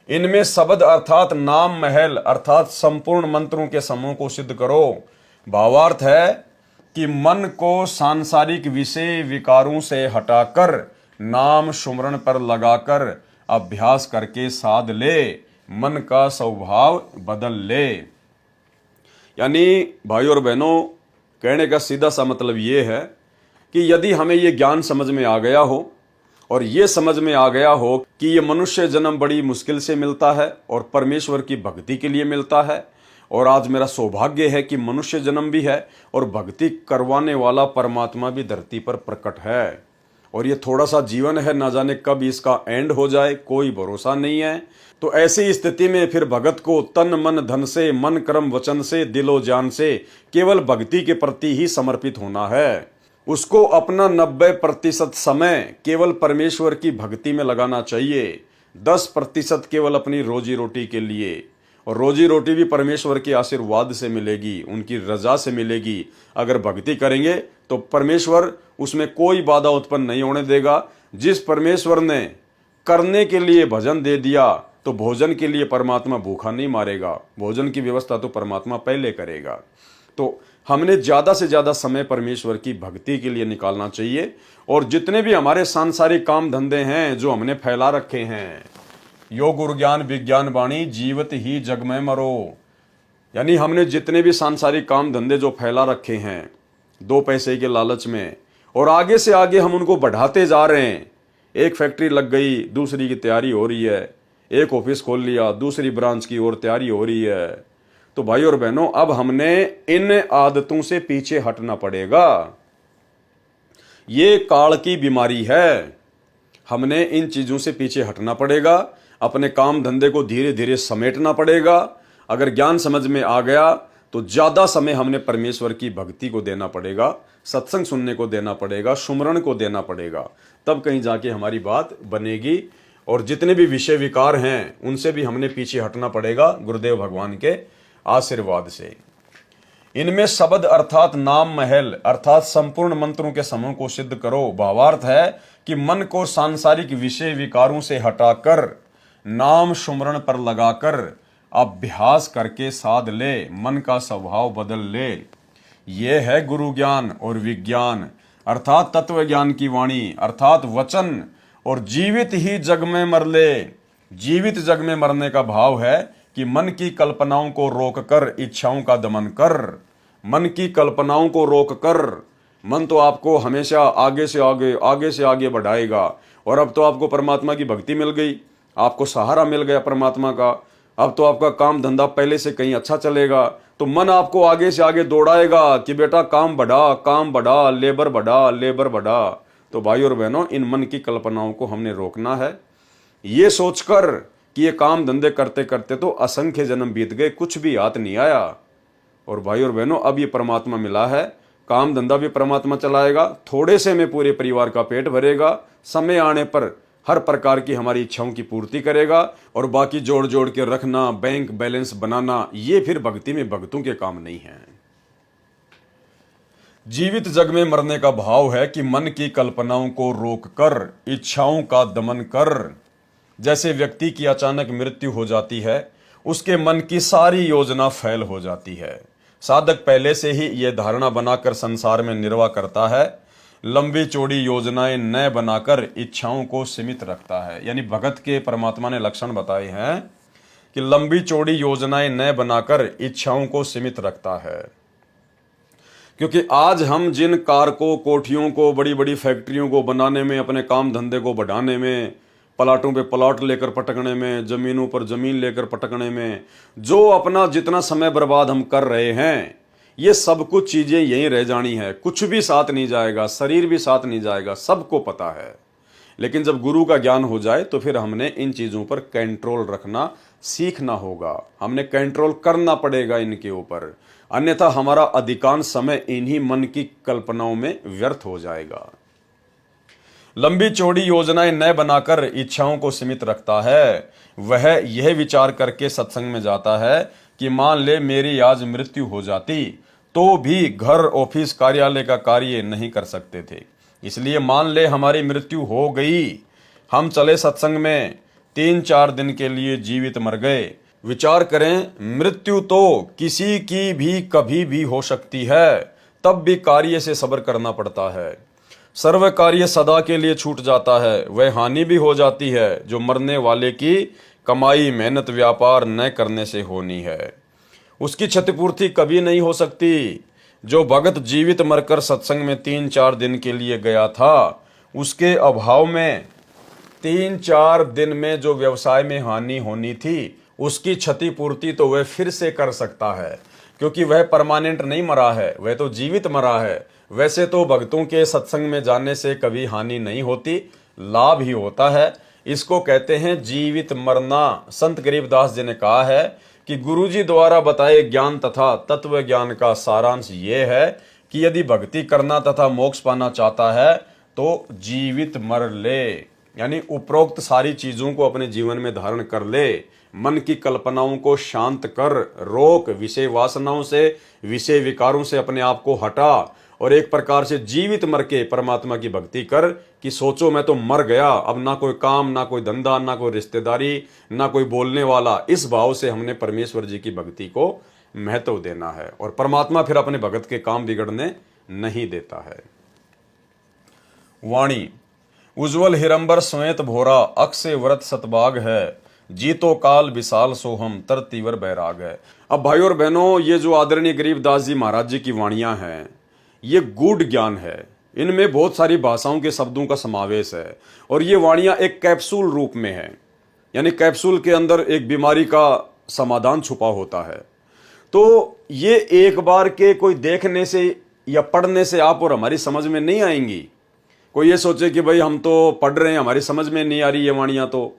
इनमें शब्द अर्थात नाम महल अर्थात संपूर्ण मंत्रों के समूह को सिद्ध करो। भावार्थ है कि मन को सांसारिक विषय विकारों से हटाकर नाम सुमरण पर लगाकर अभ्यास करके साध ले, मन का स्वभाव बदल ले। यानी भाई और बहनों, कहने का सीधा सा मतलब ये है कि यदि हमें ये ज्ञान समझ में आ गया हो और ये समझ में आ गया हो कि ये मनुष्य जन्म बड़ी मुश्किल से मिलता है और परमेश्वर की भक्ति के लिए मिलता है, और आज मेरा सौभाग्य है कि मनुष्य जन्म भी है और भक्ति करवाने वाला परमात्मा भी धरती पर प्रकट है, और ये थोड़ा सा जीवन है, ना जाने कब इसका एंड हो जाए, कोई भरोसा नहीं है। तो ऐसी स्थिति में फिर भगत को तन मन धन से, मन कर्म वचन से, दिलो जान से केवल भक्ति के प्रति ही समर्पित होना है। उसको अपना 90% समय केवल परमेश्वर की भक्ति में लगाना चाहिए, 10% केवल अपनी रोजी रोटी के लिए, और रोजी रोटी भी परमेश्वर के आशीर्वाद से मिलेगी, उनकी रजा से मिलेगी। अगर भक्ति करेंगे तो परमेश्वर उसमें कोई बाधा उत्पन्न नहीं होने देगा। जिस परमेश्वर ने करने के लिए भजन दे दिया तो भोजन के लिए परमात्मा भूखा नहीं मारेगा, भोजन की व्यवस्था तो परमात्मा पहले करेगा। तो हमने ज़्यादा से ज़्यादा समय परमेश्वर की भक्ति के लिए निकालना चाहिए। और जितने भी हमारे सांसारिक काम धंधे हैं जो हमने फैला रखे हैं, यो गुरु ज्ञान विज्ञान वाणी, जीवित ही जग में मरो, यानी हमने जितने भी सांसारिक काम धंधे जो फैला रखे हैं 2 पैसे के लालच में, और आगे से आगे हम उनको बढ़ाते जा रहे हैं। एक फैक्ट्री लग गई, दूसरी की तैयारी हो रही है, एक ऑफिस खोल लिया, दूसरी ब्रांच की ओर तैयारी हो रही है। तो भाई और बहनों, अब हमने इन आदतों से पीछे हटना पड़ेगा। ये काल की बीमारी है, हमने इन चीजों से पीछे हटना पड़ेगा, अपने काम धंधे को धीरे धीरे समेटना पड़ेगा। अगर ज्ञान समझ में आ गया तो ज्यादा समय हमने परमेश्वर की भक्ति को देना पड़ेगा, सत्संग सुनने को देना पड़ेगा, सुमरण को देना पड़ेगा, तब कहीं जाके हमारी बात बनेगी। और जितने भी विषय विकार हैं उनसे भी हमने पीछे हटना पड़ेगा गुरुदेव भगवान के आशीर्वाद से। इनमें शब्द अर्थात नाम महल अर्थात संपूर्ण मंत्रों के समूह को सिद्ध करो। भावार्थ है कि मन को सांसारिक विषय विकारों से हटाकर नाम सुमरण पर लगाकर अभ्यास करके साध ले, मन का स्वभाव बदल ले। ये है गुरु ज्ञान और विज्ञान अर्थात तत्व ज्ञान की वाणी अर्थात वचन, और जीवित ही जग में मर ले। जीवित जग में मरने का भाव है कि मन की कल्पनाओं को रोककर इच्छाओं का दमन कर। मन की कल्पनाओं को रोककर, मन तो आपको हमेशा आगे से आगे बढ़ाएगा। और अब तो आपको परमात्मा की भक्ति मिल गई, आपको सहारा मिल गया परमात्मा का, अब तो आपका काम धंधा पहले से कहीं अच्छा चलेगा, तो मन आपको आगे से आगे दौड़ाएगा कि बेटा काम बढ़ा, लेबर बढ़ा। तो भाई और बहनों, इन मन की कल्पनाओं को हमने रोकना है, ये सोचकर कि ये काम धंधे करते करते तो असंख्य जन्म बीत गए, कुछ भी हाथ नहीं आया। और भाई और बहनों, अब ये परमात्मा मिला है, काम धंधा भी परमात्मा चलाएगा, थोड़े से में पूरे परिवार का पेट भरेगा, समय आने पर हर प्रकार की हमारी इच्छाओं की पूर्ति करेगा। और बाकी जोड़ जोड़ के रखना, बैंक बैलेंस बनाना, ये फिर भक्ति में भक्तों के काम नहीं है। जीवित जग में मरने का भाव है कि मन की कल्पनाओं को रोककर इच्छाओं का दमन कर। जैसे व्यक्ति की अचानक मृत्यु हो जाती है, उसके मन की सारी योजना फेल हो जाती है। साधक पहले से ही यह धारणा बनाकर संसार में निर्वाह करता है, लंबी चौड़ी योजनाएं न बनाकर इच्छाओं को सीमित रखता है। यानी भगत के परमात्मा ने लक्षण बताए हैं कि लंबी चौड़ी योजनाएं न बनाकर इच्छाओं को सीमित रखता है। क्योंकि आज हम जिन कारकों, कोठियों को, बड़ी बड़ी फैक्ट्रियों को बनाने में, अपने काम धंधे को बढ़ाने में, प्लाटों पे प्लाट लेकर पटकने में, जमीनों पर जमीन लेकर पटकने में, जो अपना जितना समय बर्बाद हम कर रहे हैं, ये सब कुछ चीजें यहीं रह जानी है, कुछ भी साथ नहीं जाएगा, शरीर भी साथ नहीं जाएगा, सबको पता है। लेकिन जब गुरु का ज्ञान हो जाए तो फिर हमने इन चीज़ों पर कंट्रोल रखना सीखना होगा, हमने कंट्रोल करना पड़ेगा इनके ऊपर, अन्यथा हमारा अधिकांश समय इन्हीं मन की कल्पनाओं में व्यर्थ हो जाएगा। लंबी चौड़ी योजनाएं न बनाकर इच्छाओं को सीमित रखता है, वह यह विचार करके सत्संग में जाता है कि मान ले मेरी आज मृत्यु हो जाती तो भी घर ऑफिस कार्यालय का कार्य नहीं कर सकते थे, इसलिए मान ले हमारी मृत्यु हो गई, हम चले सत्संग में, 3-4 दिन के लिए जीवित मर गए। विचार करें, मृत्यु तो किसी की भी कभी भी हो सकती है, तब भी कार्य से सब्र करना पड़ता है। सर्व कार्य सदा के लिए छूट जाता है, वह हानि भी हो जाती है जो मरने वाले की कमाई मेहनत व्यापार न करने से होनी है। उसकी क्षतिपूर्ति कभी नहीं हो सकती। जो भगत जीवित मरकर सत्संग में 3-4 दिन के लिए गया था, उसके अभाव में 3-4 दिन में जो व्यवसाय में हानि होनी थी, उसकी क्षतिपूर्ति तो वह फिर से कर सकता है, क्योंकि वह परमानेंट नहीं मरा है, वह तो जीवित मरा है। वैसे तो भक्तों के सत्संग में जाने से कभी हानि नहीं होती, लाभ ही होता है। इसको कहते हैं जीवित मरना। संत गरीबदास जी ने कहा है कि गुरुजी द्वारा बताए ज्ञान तथा तत्व ज्ञान का सारांश ये है कि यदि भक्ति करना तथा मोक्ष पाना चाहता है तो जीवित मर ले, यानी उपरोक्त सारी चीजों को अपने जीवन में धारण कर ले। मन की कल्पनाओं को शांत कर, रोक, विषय वासनाओं से विषय विकारों से अपने आप को हटा और एक प्रकार से जीवित मर के परमात्मा की भक्ति कर कि सोचो मैं तो मर गया, अब ना कोई काम, ना कोई धंधा, ना कोई रिश्तेदारी, ना कोई बोलने वाला। इस भाव से हमने परमेश्वर जी की भक्ति को महत्व देना है और परमात्मा फिर अपने भगत के काम बिगड़ने नहीं देता है। वाणी, उज्ज्वल हिरंबर श्वेत भोरा, अक्षय व्रत सतबाग है, जीतो काल विशाल सोहम तरतीवर बैराग है। अब भाई और बहनों, ये जो आदरणीय गरीबदास जी महाराज जी की वाणियां हैं, ये गूढ़ ज्ञान है, इनमें बहुत सारी भाषाओं के शब्दों का समावेश है और ये वाणियां एक कैप्सूल रूप में है, यानी कैप्सूल के अंदर एक बीमारी का समाधान छुपा होता है। तो ये एक बार के कोई देखने से या पढ़ने से आप और हमारी समझ में नहीं आएंगी। कोई ये सोचे कि भाई हम तो पढ़ रहे हैं, हमारी समझ में नहीं आ रही ये वाणियां, तो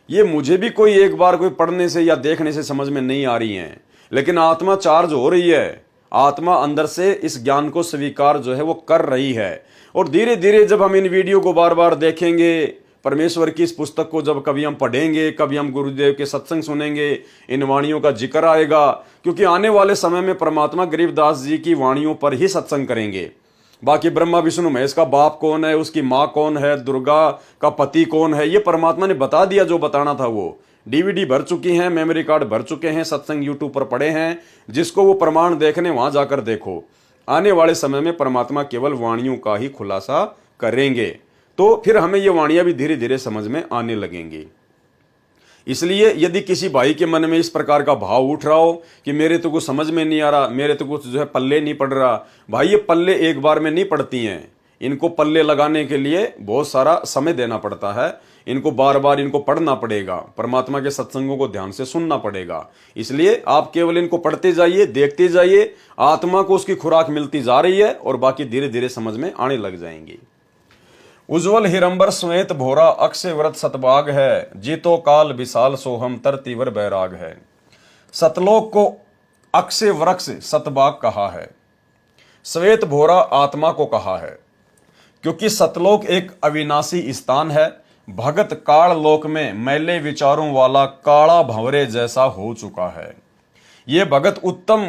ये मुझे भी कोई एक बार कोई पढ़ने से या देखने से समझ में नहीं आ रही हैं, लेकिन आत्मा चार्ज हो रही है, आत्मा अंदर से इस ज्ञान को स्वीकार जो है वो कर रही है। और धीरे धीरे जब हम इन वीडियो को बार बार देखेंगे, परमेश्वर की इस पुस्तक को जब कभी हम पढ़ेंगे, कभी हम गुरुदेव के सत्संग सुनेंगे, इन वाणियों का जिक्र आएगा, क्योंकि आने वाले समय में परमात्मा गरीबदास जी की वाणियों पर ही सत्संग करेंगे। बाकी ब्रह्मा विष्णु महेश का बाप कौन है, उसकी माँ कौन है, दुर्गा का पति कौन है, ये परमात्मा ने बता दिया। जो बताना था वो डीवीडी भर चुकी हैं, मेमोरी कार्ड भर चुके हैं, सत्संग यूट्यूब पर पड़े हैं, जिसको वो प्रमाण देखने वहां जाकर देखो। आने वाले समय में परमात्मा केवल वाणियों का ही खुलासा करेंगे, तो फिर हमें ये वाणियां भी धीरे धीरे समझ में आने लगेंगी। इसलिए यदि किसी भाई के मन में इस प्रकार का भाव उठ रहा हो कि मेरे तो कुछ समझ में नहीं आ रहा, मेरे तो कुछ जो है पल्ले नहीं पड़ रहा, भाई ये पल्ले एक बार में नहीं पड़ती हैं। इनको पल्ले लगाने के लिए बहुत सारा समय देना पड़ता है, इनको बार बार इनको पढ़ना पड़ेगा, परमात्मा के सत्संगों को ध्यान से सुनना पड़ेगा। इसलिए आप केवल इनको पढ़ते जाइए, देखते जाइए, आत्मा को उसकी खुराक मिलती जा रही है और बाकी धीरे धीरे समझ में आने लग जाएंगी। उज्ज्वल हिरंबर श्वेत भोरा, अक्षय व्रत सतबाग है, जीतो काल विशाल सोहम तरतीवर बैराग है। सतलोक को अक्षय वृक्ष सतबाग कहा है, श्वेत भोरा आत्मा को कहा है, क्योंकि सतलोक एक अविनाशी स्थान है। भगत काल लोक में मैले विचारों वाला काला भंवरे जैसा हो चुका है। ये भगत उत्तम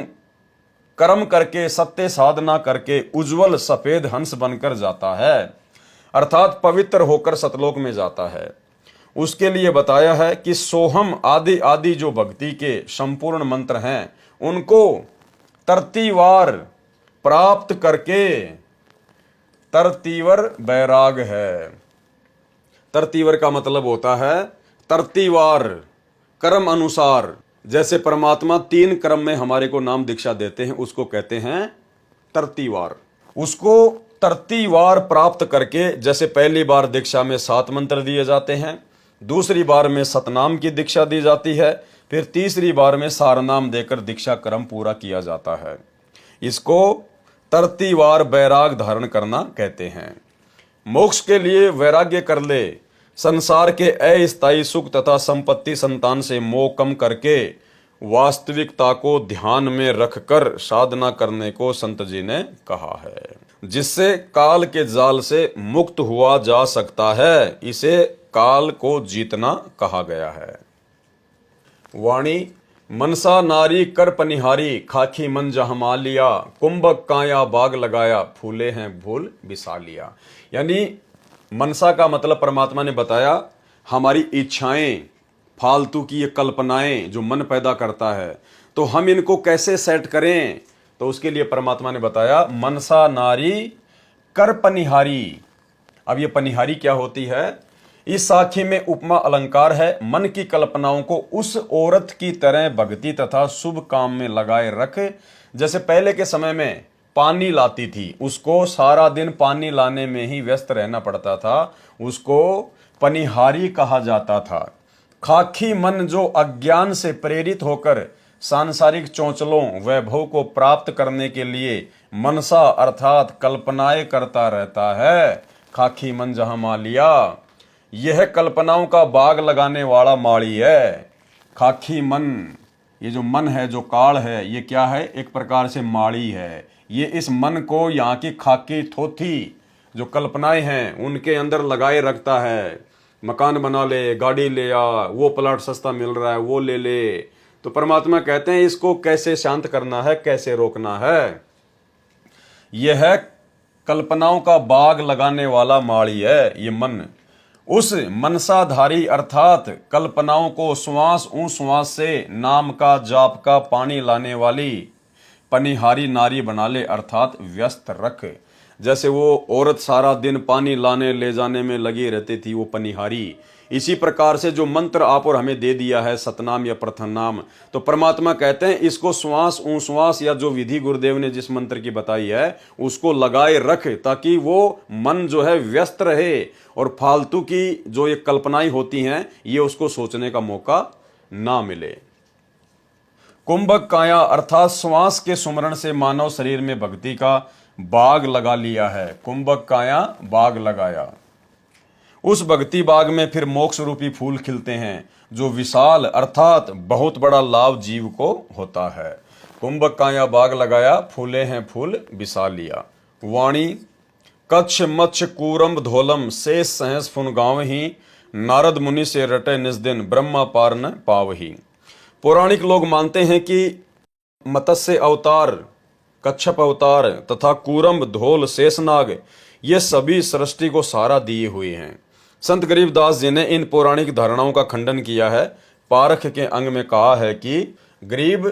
कर्म करके, सत्य साधना करके उज्जवल सफेद हंस बनकर जाता है, अर्थात पवित्र होकर सतलोक में जाता है। उसके लिए बताया है कि सोहम आदि आदि जो भक्ति के संपूर्ण मंत्र हैं, उनको तरतीवार प्राप्त करके तरतीवर बैराग है। तरतीवर का मतलब होता है तरतीवार, कर्म अनुसार। जैसे परमात्मा 3 क्रम में हमारे को नाम दीक्षा देते हैं, उसको कहते हैं तरतीवार। उसको तरतीवार प्राप्त करके, जैसे पहली बार दीक्षा में 7 मंत्र दिए जाते हैं, दूसरी बार में सतनाम की दीक्षा दी जाती है, फिर तीसरी बार में सारनाम देकर दीक्षा क्रम पूरा किया जाता है। इसको तरतीवार बैराग धारण करना कहते हैं। मोक्ष के लिए वैराग्य कर ले, संसार के अस्थायी सुख तथा संपत्ति संतान से मोह कम करके वास्तविकता को ध्यान में रखकर साधना करने को संत जी ने कहा है, जिससे काल के जाल से मुक्त हुआ जा सकता है। इसे काल को जीतना कहा गया है। वाणी मनसा नारी कर पनिहारी, खाखी मन जहाँ मा लिया, कुंभक काया बाग लगाया, फूले हैं फूल बिसा लिया। यानी मनसा का मतलब परमात्मा ने बताया हमारी इच्छाएं, फालतू की ये कल्पनाएं जो मन पैदा करता है, तो हम इनको कैसे सेट करें, तो उसके लिए परमात्मा ने बताया मनसा नारी कर पनिहारी। अब ये पनिहारी क्या होती है? इस साखी में उपमा अलंकार है। मन की कल्पनाओं को उस औरत की तरह भक्ति तथा शुभ काम में लगाए रख, जैसे पहले के समय में पानी लाती थी, उसको सारा दिन पानी लाने में ही व्यस्त रहना पड़ता था, उसको पनिहारी कहा जाता था। खाखी मन जो अज्ञान से प्रेरित होकर सांसारिक चौंचलों वैभव को प्राप्त करने के लिए मनसा अर्थात कल्पनाएं करता रहता है, खाखी मन जहां मा लिया, यह कल्पनाओं का बाग लगाने वाला माली है। खाखी मन, ये जो मन है, जो काल है, ये क्या है? एक प्रकार से माली है। ये इस मन को यहाँ की खाकी थोथी जो कल्पनाएं हैं उनके अंदर लगाए रखता है। मकान बना ले, गाड़ी ले आ, वो प्लाट सस्ता मिल रहा है वो ले ले। तो परमात्मा कहते हैं इसको कैसे शांत करना है, कैसे रोकना है। यह कल्पनाओं का बाग लगाने वाला माली है ये मन। उस मनसाधारी अर्थात कल्पनाओं को श्वास श्वास से नाम का जाप का पानी लाने वाली पनिहारी नारी बना ले, अर्थात व्यस्त रख। जैसे वो औरत सारा दिन पानी लाने ले जाने में लगी रहती थी, वो पनिहारी। इसी प्रकार से जो मंत्र आप और हमें दे दिया है सतनाम या प्रथम नाम, तो परमात्मा कहते हैं इसको श्वास श्वास या जो विधि गुरुदेव ने जिस मंत्र की बताई है उसको लगाए रख, ताकि वो मन जो है व्यस्त रहे और फालतू की जो ये कल्पनाएं होती हैं ये उसको सोचने का मौका ना मिले। कुंभक काया अर्थात श्वास के सुमरण से मानव शरीर में भक्ति का बाग लगा लिया है। कुंभक काया बाग लगाया, उस भक्ति बाग में फिर मोक्ष रूपी फूल खिलते हैं जो विशाल अर्थात बहुत बड़ा लाभ जीव को होता है। कुंभक काया बाग लगाया, फूले हैं फूल बिसा लिया। वाणी कच्छ मच्छ कूरम धोलम, शेष सहस फुन गाँव ही, नारद मुनि से रटे निज दिन, ब्रह्मा पार न पावही। पौराणिक लोग मानते हैं कि मत्स्य अवतार, कच्छप अवतार तथा कूरम, धोल, शेषनाग ये सभी सृष्टि को सहारा दिए हुए हैं। संत गरीबदास जी ने इन पौराणिक धारणाओं का खंडन किया है। पारख के अंग में कहा है कि गरीब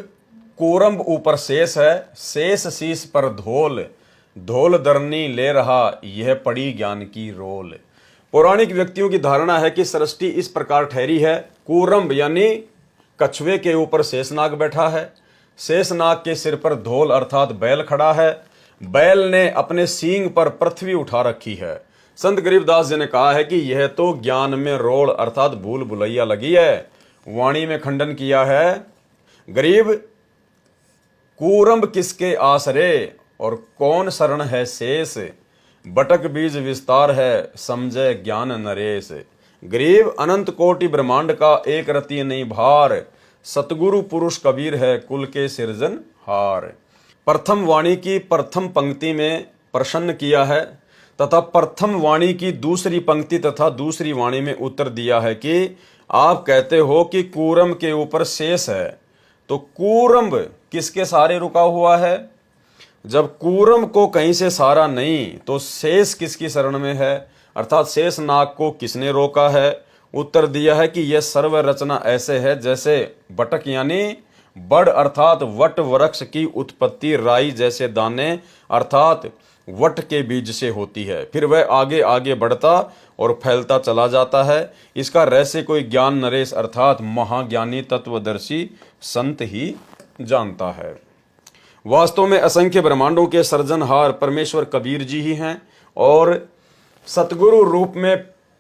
कूरम ऊपर शेष है, शेष शीश पर धोल, धोल दरनी ले रहा, यह पड़ी ज्ञान की रोल। पौराणिक व्यक्तियों की धारणा है कि सृष्टि इस प्रकार ठहरी है। कूरम यानी कछुए के ऊपर शेषनाग बैठा है, शेषनाग के सिर पर धोल अर्थात बैल खड़ा है, बैल ने अपने सींग पर पृथ्वी उठा रखी है। संत गरीबदास जी ने कहा है कि यह तो ज्ञान में रोड़ अर्थात भूल भुलैया लगी है। वाणी में खंडन किया है, गरीब कूरम किसके आसरे और कौन शरण है शेष, बटक बीज विस्तार है समझे ज्ञान नरेश। गरीब अनंत कोटि ब्रह्मांड का एक रति नहीं भार, सतगुरु पुरुष कबीर है कुल के सिरजन हार। प्रथम वाणी की प्रथम पंक्ति में प्रसन्न किया है तथा प्रथम वाणी की दूसरी पंक्ति तथा दूसरी वाणी में उत्तर दिया है कि आप कहते हो कि कूरम के ऊपर शेष है, तो कूरम किसके सहारे रुका हुआ है? जब कूरम को कहीं से सहारा नहीं तो शेष किसकी शरण में है, अर्थात शेष नाग को किसने रोका है? उत्तर दिया है कि यह सर्व रचना ऐसे है जैसे बटक यानी बड़ अर्थात वट वृक्ष की उत्पत्ति राई जैसे दाने अर्थात वट के बीज से होती है, फिर वह आगे आगे बढ़ता और फैलता चला जाता है। इसका रहस्य कोई ज्ञान नरेश अर्थात महाज्ञानी तत्वदर्शी संत ही जानता है। वास्तव में असंख्य ब्रह्मांडों के सृजनहार परमेश्वर कबीर जी ही हैं और सतगुरु रूप में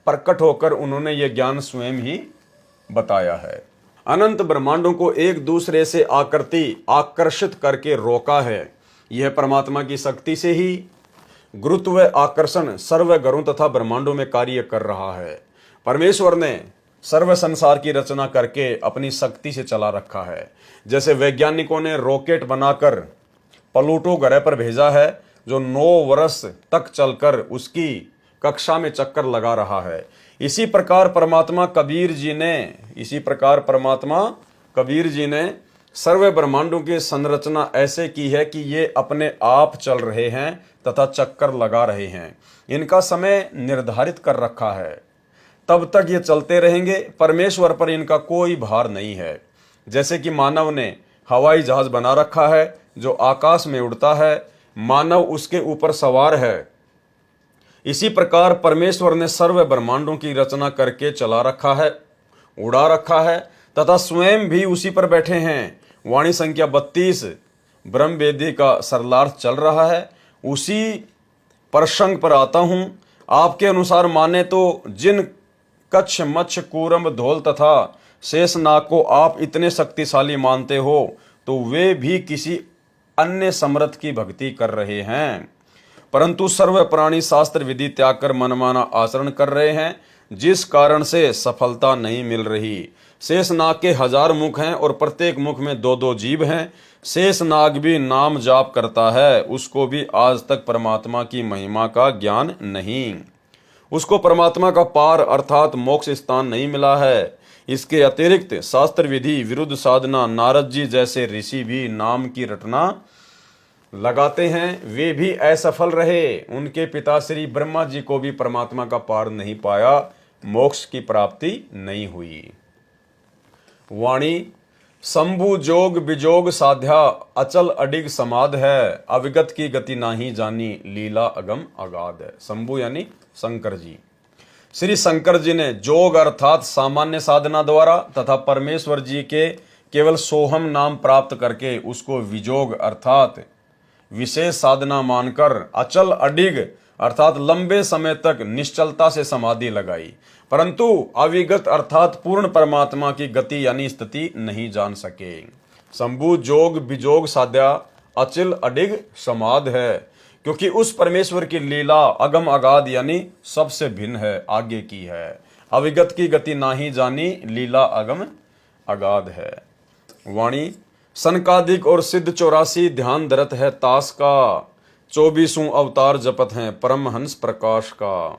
प्रकट होकर उन्होंने ये ज्ञान स्वयं ही बताया है। अनंत ब्रह्मांडों को एक दूसरे से आकृति आकर्षित करके रोका है, यह परमात्मा की शक्ति से ही। गुरुत्व व आकर्षण सर्व ग्रहों तथा ब्रह्मांडों में कार्य कर रहा है। परमेश्वर ने सर्व संसार की रचना करके अपनी शक्ति से चला रखा है। जैसे वैज्ञानिकों ने रॉकेट बनाकर प्लूटो ग्रह पर भेजा है, जो 9 वर्ष तक चलकर उसकी कक्षा में चक्कर लगा रहा है। इसी प्रकार परमात्मा कबीर जी ने सर्व ब्रह्मांडों की संरचना ऐसे की है कि ये अपने आप चल रहे हैं तथा चक्कर लगा रहे हैं। इनका समय निर्धारित कर रखा है, तब तक ये चलते रहेंगे। परमेश्वर पर इनका कोई भार नहीं है। जैसे कि मानव ने हवाई जहाज बना रखा है जो आकाश में उड़ता है, मानव उसके ऊपर सवार है। इसी प्रकार परमेश्वर ने सर्व ब्रह्मांडों की रचना करके चला रखा है, उड़ा रखा है तथा स्वयं भी उसी पर बैठे हैं। वाणी संख्या 32 ब्रह्म वेदी का सरलार्थ चल रहा है। उसी प्रसंग पर आता हूं। आपके अनुसार माने तो जिन कच्छ, मच्छ, कूरम, धौल तथा शेषनाग को आप इतने शक्तिशाली मानते हो, तो वे भी किसी अन्य समर्थ की भक्ति कर रहे हैं, परंतु सर्व प्राणी शास्त्र विधि त्याग कर मनमाना आचरण कर रहे हैं, जिस कारण से सफलता नहीं मिल रही। शेषनाग के 1000 मुख हैं और प्रत्येक मुख में 2-2 जीभ हैं। शेषनाग भी नाम जाप करता है, उसको भी आज तक परमात्मा की महिमा का ज्ञान नहीं। उसको परमात्मा का पार अर्थात मोक्ष स्थान नहीं मिला है। इसके अतिरिक्त शास्त्र विधि विरुद्ध साधना नारद जी जैसे ऋषि भी नाम की रटना लगाते हैं, वे भी असफल रहे। उनके पिता श्री ब्रह्मा जी को भी परमात्मा का पार नहीं पाया, मोक्ष की प्राप्ति नहीं हुई। वाणी शंभु जोग विजोग साध्या अचल अडिग समाध है, अविगत की गति नाही जानी लीला अगम अगाध है। शंभु यानी शंकर जी। श्री शंकर जी ने जोग अर्थात सामान्य साधना द्वारा तथा परमेश्वर जी के केवल सोहम नाम प्राप्त करके उसको विजोग अर्थात विशेष साधना मानकर अचल अडिग अर्थात लंबे समय तक निश्चलता से समाधि लगाई, परंतु अविगत अर्थात पूर्ण परमात्मा की गति यानी स्थिति नहीं जान सके। शंभु जोग विजोग साध्या अचल अडिग समाध है, क्योंकि उस परमेश्वर की लीला अगम अगाध यानी सबसे भिन्न है, आगे की है। अविगत की गति नाही जानी लीला अगम अगाध है। वाणी सनकादिक और सिद्ध 84 ध्यान धरत है तास का, 24 अवतार जपत हैं परमहंस प्रकाश का।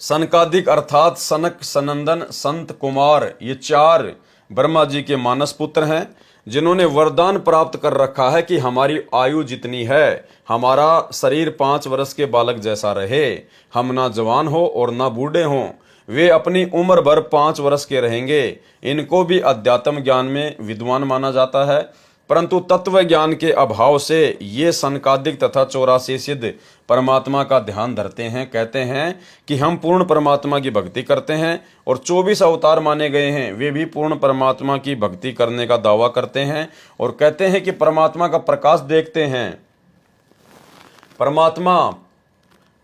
सनकादिक अर्थात सनक, सनंदन, संत, कुमार, ये 4 ब्रह्मा जी के मानस पुत्र हैं, जिन्होंने वरदान प्राप्त कर रखा है कि हमारी आयु जितनी है, हमारा शरीर 5 वर्ष के बालक जैसा रहे, हम ना जवान हो और ना बूढ़े हों। वे अपनी उम्र भर 5 वर्ष के रहेंगे। इनको भी अध्यात्म ज्ञान में विद्वान माना जाता है, परंतु तत्व ज्ञान के अभाव से ये सनकादिक तथा 84 सिद्ध परमात्मा का ध्यान धरते हैं। कहते हैं कि हम पूर्ण परमात्मा की भक्ति करते हैं, और 24 अवतार माने गए हैं, वे भी पूर्ण परमात्मा की भक्ति करने का दावा करते हैं और कहते हैं कि परमात्मा का प्रकाश देखते हैं। परमात्मा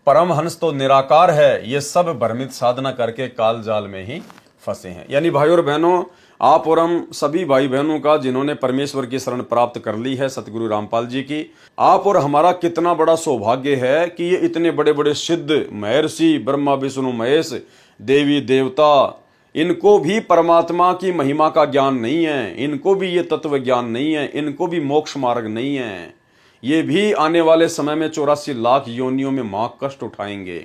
परमहंस तो निराकार है, ये सब भ्रमित साधना करके काल जाल में ही फंसे हैं। यानी भाई और बहनों, आप और हम सभी भाई बहनों का जिन्होंने परमेश्वर की शरण प्राप्त कर ली है सतगुरु रामपाल जी की, आप और हमारा कितना बड़ा सौभाग्य है कि ये इतने बड़े बड़े सिद्ध महर्षि ब्रह्मा विष्णु महेश देवी देवता, इनको भी परमात्मा की महिमा का ज्ञान नहीं है, इनको भी ये तत्व ज्ञान नहीं है, इनको भी मोक्ष मार्ग नहीं है। ये भी आने वाले समय में 84 लाख योनियों में मां कष्ट उठाएंगे।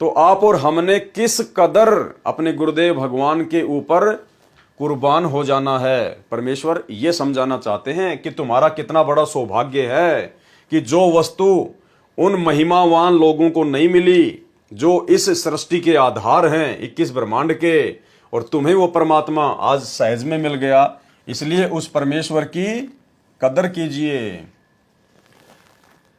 तो आप और हमने किस कदर अपने गुरुदेव भगवान के ऊपर कुर्बान हो जाना है। परमेश्वर ये समझाना चाहते हैं कि तुम्हारा कितना बड़ा सौभाग्य है कि जो वस्तु उन महिमावान लोगों को नहीं मिली जो इस सृष्टि के आधार हैं 21 ब्रह्मांड के, और तुम्हें वो परमात्मा आज सहज में मिल गया। इसलिए उस परमेश्वर की कदर कीजिए।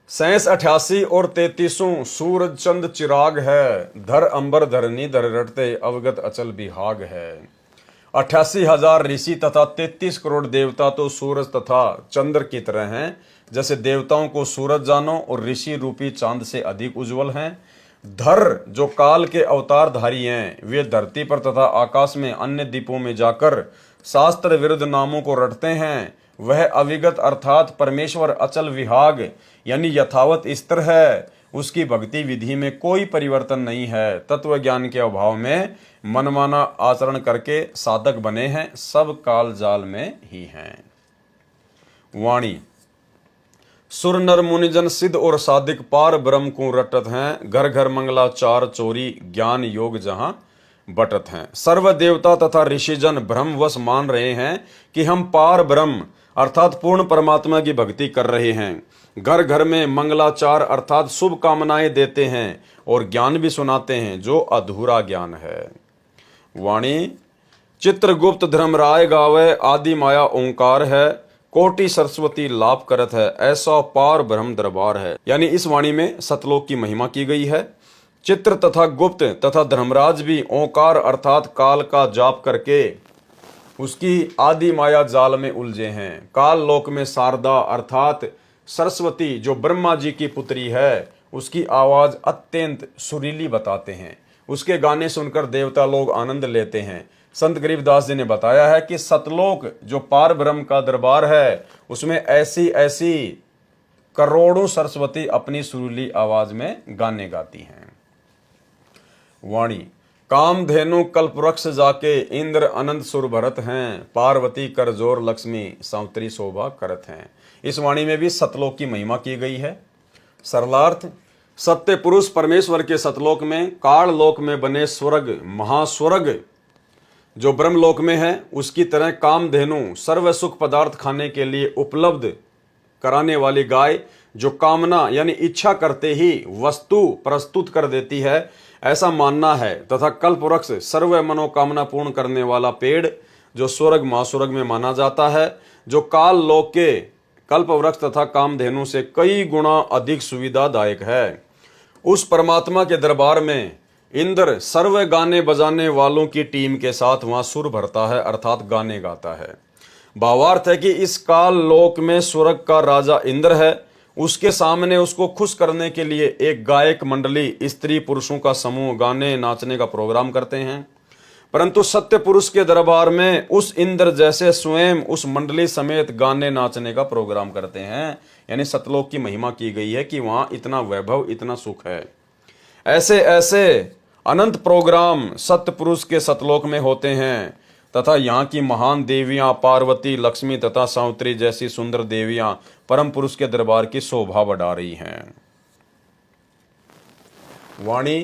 87, 88 और 33 सूरज चंद चिराग है, धर अंबर धरनी धर रटते अवगत अचल बिहाग है। 88,000 ऋषि तथा 33 करोड़ देवता तो सूरज तथा चंद्र की तरह हैं। जैसे देवताओं को सूरज जानो और ऋषि रूपी चांद से अधिक उज्जवल हैं। धर जो काल के अवतारधारी हैं, वे धरती पर तथा आकाश में अन्य द्वीपों में जाकर शास्त्र विरुद्ध नामों को रटते हैं। वह अविगत अर्थात परमेश्वर अचल विहाग यानी यथावत स्थिर है, उसकी भक्ति विधि में कोई परिवर्तन नहीं है। तत्व ज्ञान के अभाव में मनमाना आचरण करके साधक बने हैं, सब काल जाल में ही हैं। वाणी सुर नर मुनिजन सिद्ध और साधिक पार ब्रह्म को रटत हैं, घर घर मंगलाचार चोरी ज्ञान योग जहां बटत हैं। सर्व देवता तथा ऋषिजन भ्रमवश मान रहे हैं कि हम पार ब्रह्म अर्थात पूर्ण परमात्मा की भक्ति कर रहे हैं। घर घर में मंगलाचार अर्थात शुभ कामनाएं देते हैं और ज्ञान भी सुनाते हैं जो अधूरा ज्ञान है। वाणी चित्रगुप्त धर्मराय गावे आदि माया ओंकार है, कोटि सरस्वती लाभ करत है, ऐसा पार ब्रह्म दरबार है। यानी इस वाणी में सतलोक की महिमा की गई है। चित्र तथा गुप्त तथा धर्मराज भी ओंकार अर्थात काल का जाप करके उसकी आदि माया जाल में उलझे हैं। काल लोक में शारदा अर्थात सरस्वती जो ब्रह्मा जी की पुत्री है, उसकी आवाज अत्यंत सुरीली बताते हैं। उसके गाने सुनकर देवता लोग आनंद लेते हैं। संत गरीबदास जी ने बताया है कि सतलोक जो पार ब्रह्म का दरबार है, उसमें ऐसी ऐसी करोड़ों सरस्वती अपनी सुरीली आवाज में गाने गाती हैं। वाणी कामधेनु कल्पवृक्ष जाके इंद्र अनंत सुर भरत हैं, पार्वती कर जोर लक्ष्मी सावित्री शोभा करत हैं। इस वाणी में भी सतलोक की महिमा की गई है। सरलार्थ सत्य पुरुष परमेश्वर के सतलोक में काल लोक में बने स्वर्ग महास्वर्ग जो ब्रह्मलोक में है, उसकी तरह कामधेनु सर्व सुख पदार्थ खाने के लिए उपलब्ध कराने वाली गाय जो कामना यानी इच्छा करते ही वस्तु प्रस्तुत कर देती है, ऐसा मानना है। तथा कल्पवृक्ष सर्व मनोकामना पूर्ण करने वाला पेड़ जो स्वर्ग महास्वर्ग में माना जाता है, जो काल लोक के कल्पवृक्ष तथा कामधेनु से कई गुना अधिक सुविधादायक है। उस परमात्मा के दरबार में इंद्र सर्व गाने बजाने वालों की टीम के साथ वहां सुर भरता है अर्थात गाने गाता है। भावार्थ है कि इस काल लोक में स्वर्ग का राजा इंद्र है, उसके सामने उसको खुश करने के लिए एक गायक मंडली स्त्री पुरुषों का समूह गाने नाचने का प्रोग्राम करते हैं। परंतु सत्य पुरुष के दरबार में उस इंद्र जैसे स्वयं उस मंडली समेत गाने नाचने का प्रोग्राम करते हैं। यानी सतलोक की महिमा की गई है कि वहां इतना वैभव इतना सुख है। ऐसे ऐसे अनंत प्रोग्राम सत्य पुरुष के सतलोक में होते हैं तथा यहाँ की महान देवियां पार्वती लक्ष्मी तथा सावित्री जैसी सुंदर देवियां परम पुरुष के दरबार की शोभा बढ़ा रही हैं। वाणी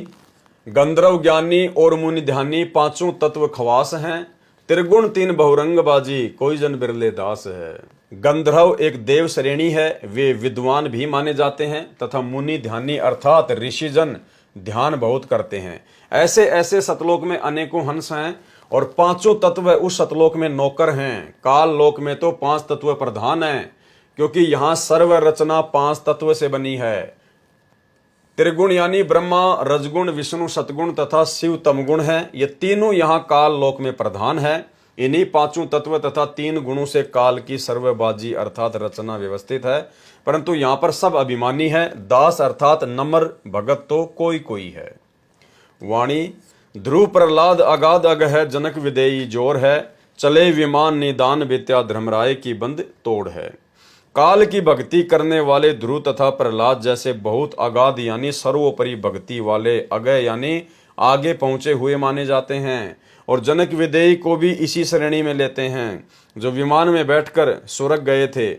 गंधर्व ज्ञानी और मुनि ध्यानी पांचों तत्व खवास हैं, त्रिगुण तीन बहुरंग बाजी कोई जन बिरले दास है। गंधर्व एक देव श्रेणी है, वे विद्वान भी माने जाते हैं तथा मुनि ध्यानी अर्थात ऋषिजन ध्यान बहुत करते हैं। ऐसे ऐसे सतलोक में अनेकों हंस हैं और पांचों तत्व उस सतलोक में नौकर हैं। काल लोक में तो पांच तत्व प्रधान हैं, क्योंकि यहां सर्व रचना पांच तत्व से बनी है। त्रिगुण यानी ब्रह्मा रजगुण विष्णु सतगुण तथा शिव तमगुण है। ये तीनों यहाँ काल लोक में प्रधान है। इन्हीं पांचों तत्व तथा तीन गुणों से काल की सर्वबाजी अर्थात रचना व्यवस्थित है। परंतु यहाँ पर सब अभिमानी है। दास अर्थात नम्र भगत तो कोई कोई है। वाणी ध्रुव प्रहलाद अगाध अग है, जनक विदेयी जोर है, चले विमान निदान विद्या धर्मराय की बंद तोड़ है। काल की भक्ति करने वाले ध्रुव तथा प्रहलाद जैसे बहुत अगाध यानी सर्वोपरि भक्ति वाले अगय यानी आगे पहुंचे हुए माने जाते हैं। और जनक विदेयी को भी इसी श्रेणी में लेते हैं, जो विमान में बैठकर स्वर्ग गए थे।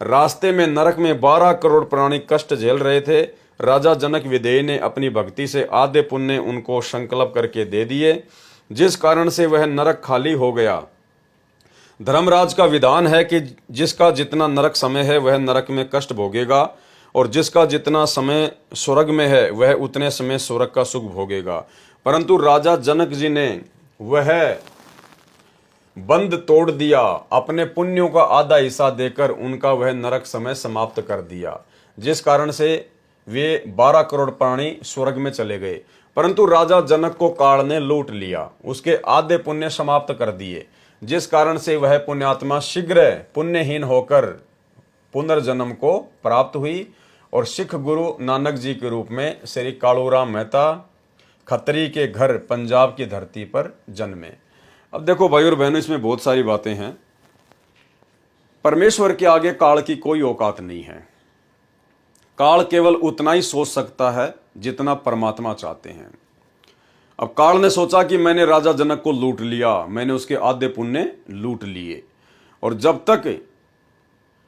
रास्ते में नरक में 12 करोड़ प्राणी कष्ट झेल रहे थे। राजा जनक विदेयी ने अपनी भक्ति से आधे पुण्य उनको संकल्प करके दे दिए, जिस कारण से वह नरक खाली हो गया। धर्मराज का विधान है कि जिसका जितना नरक समय है वह नरक में कष्ट भोगेगा, और जिसका जितना समय स्वर्ग में है वह उतने समय स्वर्ग का सुख भोगेगा। परंतु राजा जनक जी ने वह बंद तोड़ दिया, अपने पुण्यों का आधा हिस्सा देकर उनका वह नरक समय समाप्त कर दिया, जिस कारण से वे 12 करोड़ प्राणी स्वर्ग में चले गए। परंतु राजा जनक को काल ने लूट लिया, उसके आधे पुण्य समाप्त कर दिए, जिस कारण से वह पुण्यात्मा शीघ्र पुण्यहीन होकर पुनर्जन्म को प्राप्त हुई और सिख गुरु नानक जी के रूप में श्री कालूराम मेहता खत्री के घर पंजाब की धरती पर जन्मे। अब देखो भाई और बहनों, इसमें बहुत सारी बातें हैं। परमेश्वर के आगे काल की कोई औकात नहीं है। काल केवल उतना ही सोच सकता है जितना परमात्मा चाहते हैं। अब काल ने सोचा कि मैंने राजा जनक को लूट लिया, मैंने उसके आधे पुण्य लूट लिए, और जब तक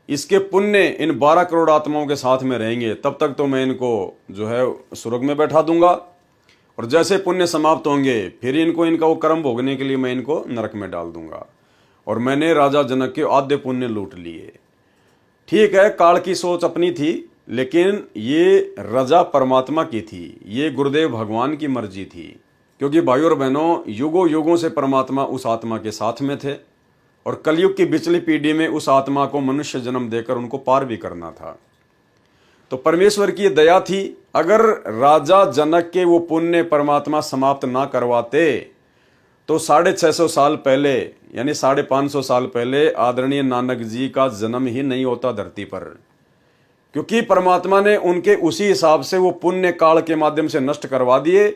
इसके पुण्य इन 12 करोड़ आत्माओं के साथ में रहेंगे तब तक तो मैं इनको जो है स्वर्ग में बैठा दूंगा, और जैसे पुण्य समाप्त होंगे फिर इनको इनका वो कर्म भोगने के लिए मैं इनको नरक में डाल दूंगा। और मैंने राजा जनक के आधे पुण्य लूट लिए। ठीक है, काल की सोच अपनी थी, लेकिन ये रजा परमात्मा की थी, ये गुरुदेव भगवान की मर्जी थी। क्योंकि भाइयों और बहनों, युगों युगों से परमात्मा उस आत्मा के साथ में थे, और कलयुग की पिछली पीढ़ी में उस आत्मा को मनुष्य जन्म देकर उनको पार भी करना था। तो परमेश्वर की दया थी, अगर राजा जनक के वो पुण्य परमात्मा समाप्त ना करवाते तो 650 साल पहले यानी 550 साल पहले आदरणीय नानक जी का जन्म ही नहीं होता धरती पर। क्योंकि परमात्मा ने उनके उसी हिसाब से वो पुण्य काल के माध्यम से नष्ट करवा दिए,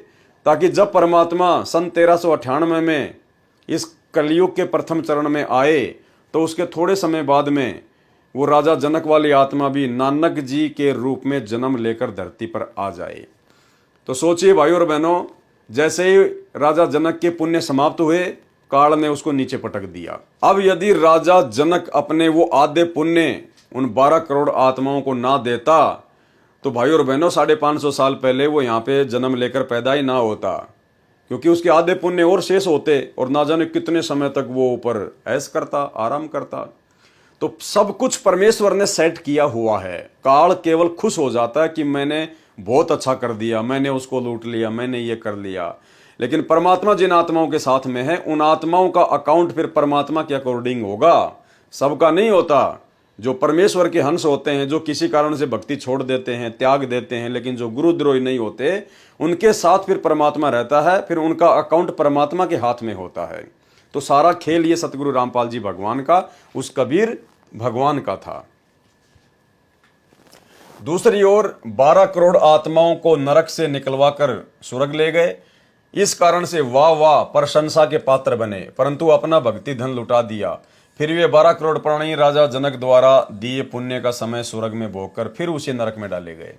ताकि जब परमात्मा सन 1398 में इस कलयुग के प्रथम चरण में आए तो उसके थोड़े समय बाद में वो राजा जनक वाली आत्मा भी नानक जी के रूप में जन्म लेकर धरती पर आ जाए। तो सोचिए भाइयों और बहनों, जैसे ही राजा जनक के पुण्य समाप्त हुए, काल ने उसको नीचे पटक दिया। अब यदि राजा जनक अपने वो आधे पुण्य उन 12 करोड़ आत्माओं को ना देता तो भाइयों और बहनों 550 साल पहले वो यहाँ पे जन्म लेकर पैदा ही ना होता, क्योंकि उसके आधे पुण्य और शेष होते और ना जाने कितने समय तक वो ऊपर ऐश करता, आराम करता। तो सब कुछ परमेश्वर ने सेट किया हुआ है। काल केवल खुश हो जाता है कि मैंने बहुत अच्छा कर दिया, मैंने उसको लूट लिया, मैंने ये कर लिया। लेकिन परमात्मा जिन आत्माओं के साथ में है, उन आत्माओं का अकाउंट फिर परमात्मा के अकॉर्डिंग होगा, सबका नहीं होता। जो परमेश्वर के हंस होते हैं, जो किसी कारण से भक्ति छोड़ देते हैं, त्याग देते हैं, लेकिन जो गुरुद्रोही नहीं होते, उनके साथ फिर परमात्मा रहता है, फिर उनका अकाउंट परमात्मा के हाथ में होता है। तो सारा खेल ये सतगुरु रामपाल जी भगवान का, उस कबीर भगवान का था। दूसरी ओर 12 करोड़ आत्माओं को नरक से निकलवा कर स्वर्ग ले गए। इस कारण से वाह वाह प्रशंसा के पात्र बने, परंतु अपना भक्ति धन लुटा दिया। फिर वे 12 करोड़ प्राणी राजा जनक द्वारा दिए पुण्य का समय स्वर्ग में भोगकर फिर उसी नरक में डाले गए।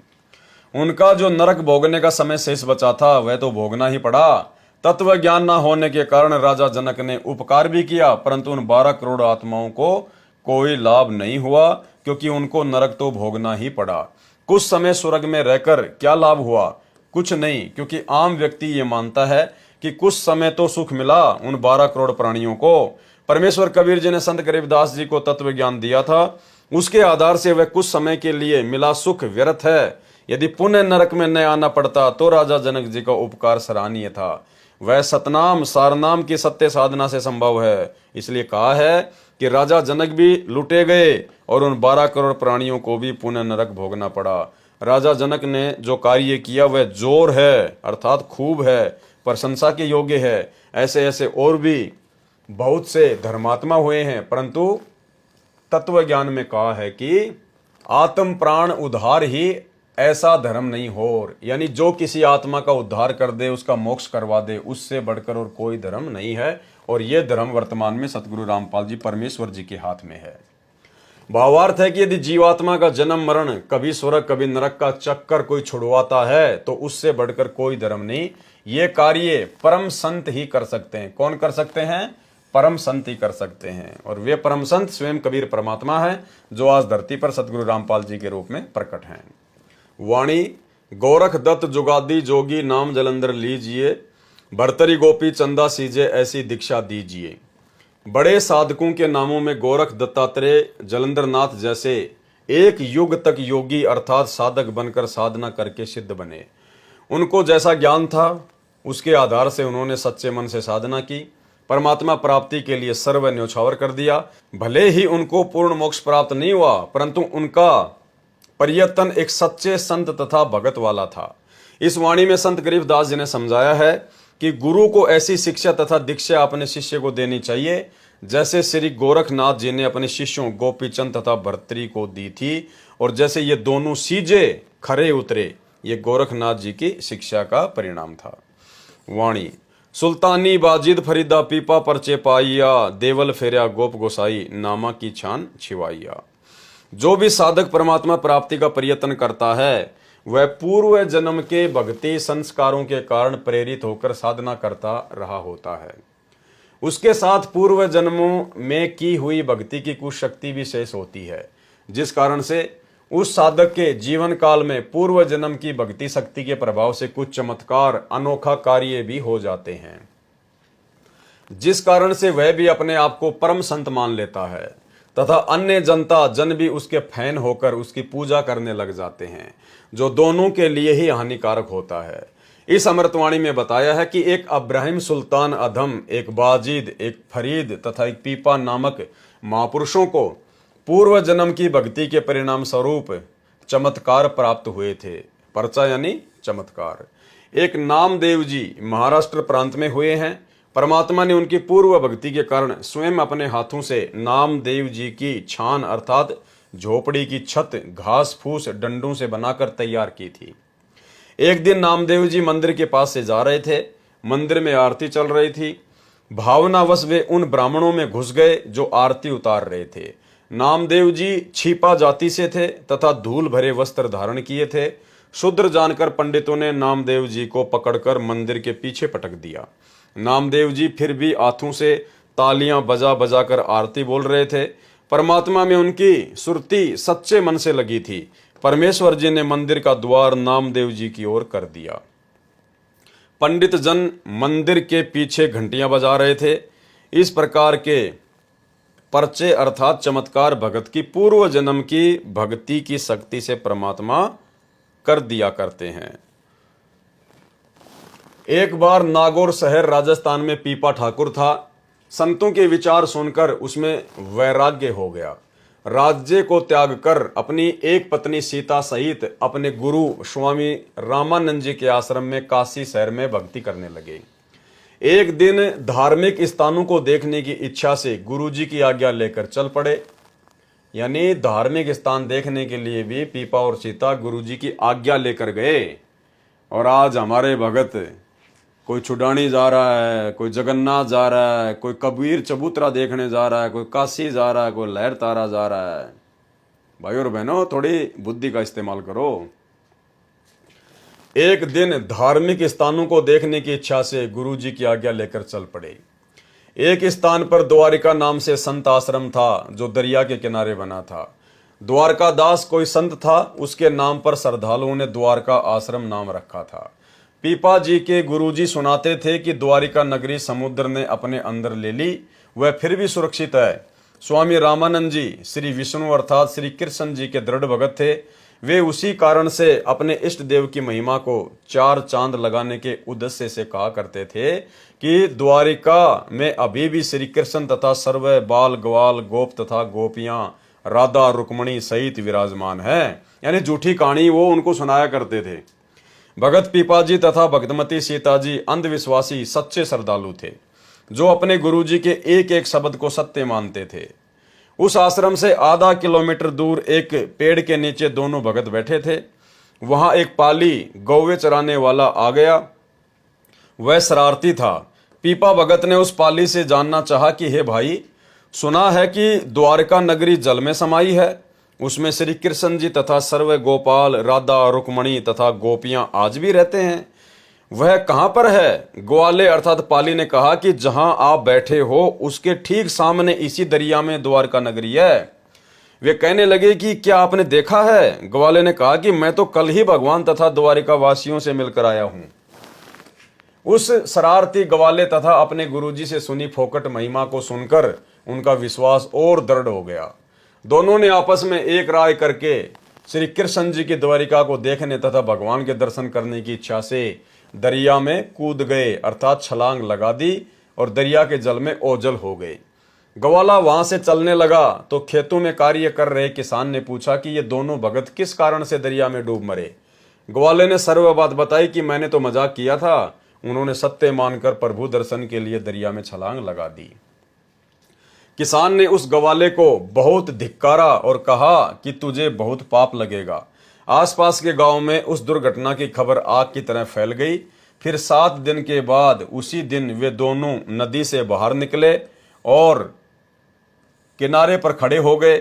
उनका जो नरक भोगने का समय शेष बचा था वह तो भोगना ही पड़ा। तत्व ज्ञान न होने के कारण राजा जनक ने उपकार भी किया, परंतु उन 12 करोड़ आत्माओं को कोई लाभ नहीं हुआ, क्योंकि उनको नरक तो भोगना ही पड़ा। कुछ समय स्वर्ग में रहकर क्या लाभ हुआ? कुछ नहीं, क्योंकि आम व्यक्ति ये मानता है कि कुछ समय तो सुख मिला उन 12 करोड़ प्राणियों को। परमेश्वर कबीर जी ने संत गरीबदास जी को तत्व ज्ञान दिया था, उसके आधार से वह कुछ समय के लिए मिला सुख व्यर्थ है। यदि पुण्य नरक में न आना पड़ता तो राजा जनक जी का उपकार सराहनीय था। वह सतनाम सारनाम की सत्य साधना से संभव है। इसलिए कहा है कि राजा जनक भी लुटे गए और उन 12 करोड़ प्राणियों को भी पुण्य नरक भोगना पड़ा। राजा जनक ने जो कार्य किया वह जोर है, अर्थात खूब है, प्रशंसा के योग्य है। ऐसे ऐसे और भी बहुत से धर्मात्मा हुए हैं, परंतु तत्व ज्ञान में कहा है कि आत्म प्राण उद्धार ही ऐसा धर्म नहीं हो, यानी जो किसी आत्मा का उद्धार कर दे, उसका मोक्ष करवा दे, उससे बढ़कर और कोई धर्म नहीं है। और यह धर्म वर्तमान में सतगुरु रामपाल जी परमेश्वर जी के हाथ में है। भावार्थ है कि यदि जीवात्मा का जन्म मरण, कभी स्वर्ग कभी नरक का चक्कर कोई छुड़वाता है तो उससे बढ़कर कोई धर्म नहीं। ये कार्य परम संत ही कर सकते हैं। कौन कर सकते हैं? परम संत ही कर सकते हैं। और वे परम संत स्वयं कबीर परमात्मा है, जो आज धरती पर सतगुरु रामपाल जी के रूप में प्रकट हैं। वाणी गोरख दत्त जुगादी जोगी नाम जलंधर लीजिए, भरतरी गोपी चंदा सीजे ऐसी दीक्षा दीजिए। बड़े साधकों के नामों में गोरख दत्तात्रेय जलंधर नाथ जैसे एक युग तक योगी अर्थात साधक बनकर साधना करके सिद्ध बने। उनको जैसा ज्ञान था उसके आधार से उन्होंने सच्चे मन से साधना की, परमात्मा प्राप्ति के लिए सर्व न्योछावर कर दिया। भले ही उनको पूर्ण मोक्ष प्राप्त नहीं हुआ, परंतु उनका प्रयत्न एक सच्चे संत तथा भगत वाला था। इस वाणी में संत गरीबदास जी ने समझाया है कि गुरु को ऐसी शिक्षा तथा दीक्षा अपने शिष्य को देनी चाहिए जैसे श्री गोरखनाथ जी ने अपने शिष्यों गोपीचंद तथा भर्तरी को दी थी, और जैसे ये दोनों सीजे खरे उतरे, ये गोरखनाथ जी की शिक्षा का परिणाम था। वाणी सुल्तानी बाजिद फरीदा पीपा परचे पाइया, देवल फेरिया गोप गोसाई नामा की छान छिवाइया। जो भी साधक परमात्मा प्राप्ति का प्रयत्न करता है वह पूर्व जन्म के भक्ति संस्कारों के कारण प्रेरित होकर साधना करता रहा होता है। उसके साथ पूर्व जन्मों में की हुई भक्ति की कुछ शक्ति भी शेष होती है, जिस कारण से उस साधक के जीवन काल में पूर्व जन्म की भक्ति शक्ति के प्रभाव से कुछ चमत्कार अनोखा कार्य भी हो जाते हैं, जिस कारण से वह भी अपने आप को परम संत मान लेता है तथा अन्य जनता जन भी उसके फैन होकर उसकी पूजा करने लग जाते हैं, जो दोनों के लिए ही हानिकारक होता है। इस अमृतवाणी में बताया है कि एक अब्राहिम सुल्तान अधम, एक बाजिद, एक फरीद तथा एक पीपा नामक महापुरुषों को पूर्व जन्म की भक्ति के परिणाम स्वरूप चमत्कार प्राप्त हुए थे। पर्चा यानी चमत्कार। एक नामदेव जी महाराष्ट्र प्रांत में हुए हैं। परमात्मा ने उनकी पूर्व भक्ति के कारण स्वयं अपने हाथों से नामदेव जी की छान अर्थात झोपड़ी की छत घास फूस डंडों से बनाकर तैयार की थी। एक दिन नामदेव जी मंदिर के पास से जा रहे थे। मंदिर में आरती चल रही थी। भावनावश वे उन ब्राह्मणों में घुस गए जो आरती उतार रहे थे। नामदेव जी छिपा जाति से थे तथा धूल भरे वस्त्र धारण किए थे। शूद्र जानकर पंडितों ने नामदेव जी को पकड़कर मंदिर के पीछे पटक दिया। नामदेव जी फिर भी हाथों से तालियां बजा बजा कर आरती बोल रहे थे। परमात्मा में उनकी सुरती सच्चे मन से लगी थी। परमेश्वर जी ने मंदिर का द्वार नामदेव जी की ओर कर दिया। पंडित जन मंदिर के पीछे घंटियां बजा रहे थे। इस प्रकार के पर्चे अर्थात चमत्कार भगत की पूर्व जन्म की भक्ति की शक्ति से परमात्मा कर दिया करते हैं। एक बार नागौर शहर राजस्थान में पीपा ठाकुर था। संतों के विचार सुनकर उसमें वैराग्य हो गया। राज्य को त्याग कर अपनी एक पत्नी सीता सहित अपने गुरु स्वामी रामानंद जी के आश्रम में काशी शहर में भक्ति करने लगे। एक दिन धार्मिक स्थानों को देखने की इच्छा से गुरु जी की आज्ञा लेकर चल पड़े। यानी धार्मिक स्थान देखने के लिए भी पीपा और सीता गुरु जी की आज्ञा लेकर गए। और आज हमारे भगत कोई छुडानी जा रहा है, कोई जगन्नाथ जा रहा है, कोई कबीर चबूतरा देखने जा रहा है, कोई काशी जा रहा है, कोई लहर तारा जा रहा है। भाई और बहनों, थोड़ी बुद्धि का इस्तेमाल करो। एक दिन धार्मिक स्थानों को देखने की इच्छा से गुरु जी की आज्ञा लेकर चल पड़े। एक स्थान पर द्वारिका नाम से संत आश्रम था जो दरिया के किनारे बना था। द्वारका दास कोई संत था, उसके नाम पर श्रद्धालुओं ने द्वारका आश्रम नाम रखा था। पीपा जी के गुरुजी सुनाते थे कि द्वारिका नगरी समुद्र ने अपने अंदर ले ली, वह फिर भी सुरक्षित है। स्वामी रामानंद जी श्री विष्णु अर्थात श्री कृष्ण जी के दृढ़ भगत थे। वे उसी कारण से अपने इष्ट देव की महिमा को 4 चांद लगाने के उद्देश्य से कहा करते थे कि द्वारिका में अभी भी श्री कृष्ण तथा सर्व बाल ग्वाल गोप तथा गोपियां राधा रुक्मणी सहित विराजमान है। यानी झूठी कहानी वो उनको सुनाया करते थे। भगत पीपाजी तथा भक्तमती सीताजी अंधविश्वासी सच्चे श्रद्धालु थे जो अपने गुरुजी के एक एक शब्द को सत्य मानते थे। उस आश्रम से आधा किलोमीटर दूर एक पेड़ के नीचे दोनों भगत बैठे थे। वहां एक पाली गौवे चराने वाला आ गया। वह शरारती था। पीपा भगत ने उस पाली से जानना चाहा कि हे भाई, सुना है कि द्वारका नगरी जल में समाई है, उसमें श्री कृष्ण जी तथा सर्व गोपाल राधा रुक्मणी तथा गोपियां आज भी रहते हैं, वह कहां पर है? ग्वाले अर्थात पाली ने कहा कि जहां आप बैठे हो उसके ठीक सामने इसी दरिया में द्वारका नगरी है। वे कहने लगे कि क्या आपने देखा है? ग्वाले ने कहा कि मैं तो कल ही भगवान तथा द्वारिका वासियों से मिलकर आया हूं। उस शरारती ग्वाले तथा अपने गुरुजी से सुनी फोकट महिमा को सुनकर उनका विश्वास और दृढ़ हो गया। दोनों ने आपस में एक राय करके श्री कृष्ण जी की द्वारिका को देखने तथा भगवान के दर्शन करने की इच्छा से दरिया में कूद गए अर्थात छलांग लगा दी और दरिया के जल में ओझल हो गए। ग्वाला वहां से चलने लगा तो खेतों में कार्य कर रहे किसान ने पूछा कि ये दोनों भगत किस कारण से दरिया में डूब मरे। ग्वाले ने सर्व बात बताई कि मैंने तो मजाक किया था। उन्होंने सत्य मानकर प्रभु दर्शन के लिए दरिया में छलांग लगा दी। किसान ने उस ग्वाले को बहुत धिक्कारा और कहा कि तुझे बहुत पाप लगेगा। आसपास के गांव में उस दुर्घटना की खबर आग की तरह फैल गई। फिर 7 दिन के बाद उसी दिन वे दोनों नदी से बाहर निकले और किनारे पर खड़े हो गए।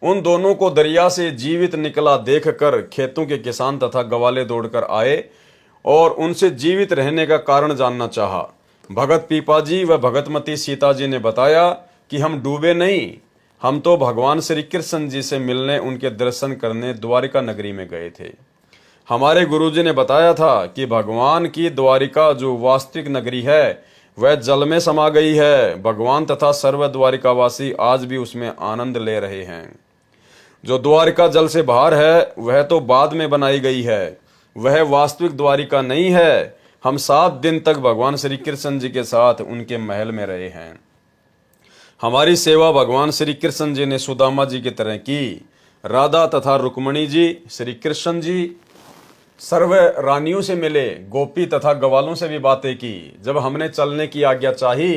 उन दोनों को दरिया से जीवित निकला देखकर खेतों के किसान तथा गवाले दौड़कर आए और उनसे जीवित रहने का कारण जानना चाहा। भगत पीपाजी व भगतमती सीता जी ने बताया कि हम डूबे नहीं, हम तो भगवान श्री कृष्ण जी से मिलने, उनके दर्शन करने द्वारिका नगरी में गए थे। हमारे गुरुजी ने बताया था कि भगवान की द्वारिका जो वास्तविक नगरी है वह जल में समा गई है। भगवान तथा सर्व द्वारिकावासी आज भी उसमें आनंद ले रहे हैं। जो द्वारिका जल से बाहर है वह तो बाद में बनाई गई है, वह वास्तविक द्वारिका नहीं है। हम 7 दिन तक भगवान श्री कृष्ण जी के साथ उनके महल में रहे हैं। हमारी सेवा भगवान श्री कृष्ण जी ने सुदामा जी की तरह की। राधा तथा रुक्मणी जी, श्री कृष्ण जी सर्व रानियों से मिले, गोपी तथा गवालों से भी बातें की। जब हमने चलने की आज्ञा चाही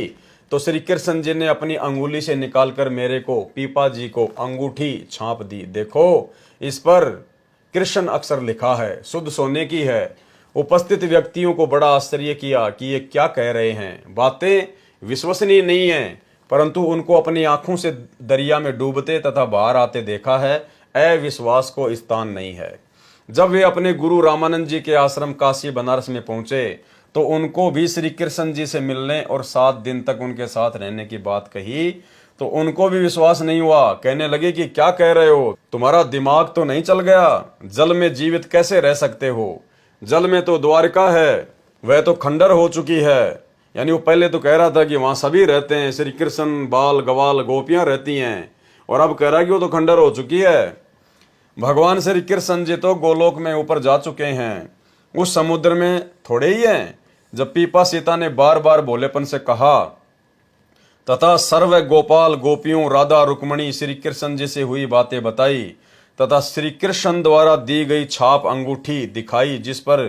तो श्री कृष्ण जी ने अपनी अंगुली से निकालकर मेरे को, पीपा जी को अंगूठी छाप दी। देखो, इस पर कृष्ण अक्षर लिखा है, शुद्ध सोने की है। उपस्थित व्यक्तियों को बड़ा आश्चर्य किया कि ये क्या कह रहे हैं। बातें विश्वसनीय नहीं है, परंतु उनको अपनी आंखों से दरिया में डूबते तथा बाहर आते देखा है। अविश्वास को स्थान नहीं है। जब वे अपने गुरु रामानंद जी के आश्रम काशी बनारस में पहुंचे तो उनको भी श्री कृष्ण जी से मिलने और 7 दिन तक उनके साथ रहने की बात कही तो उनको भी विश्वास नहीं हुआ। कहने लगे कि क्या कह रहे हो, तुम्हारा दिमाग तो नहीं चल गया? जल में जीवित कैसे रह सकते हो? जल में तो द्वारिका है, वह तो खंडर हो चुकी है। यानी वो पहले तो कह रहा था कि वहां सभी रहते हैं, श्री कृष्ण, बाल गवाल गोपियां रहती हैं, और अब कह रहा है कि वो तो खंडर हो चुकी है। भगवान श्री कृष्ण जी तो गोलोक में ऊपर जा चुके हैं, उस समुद्र में थोड़े ही हैं। जब पीपा सीता ने बार बार भोलेपन से कहा तथा सर्व गोपाल गोपियों, राधा रुक्मणी, श्री कृष्ण जी से हुई बातें बताई तथा श्री कृष्ण द्वारा दी गई छाप अंगूठी दिखाई जिस पर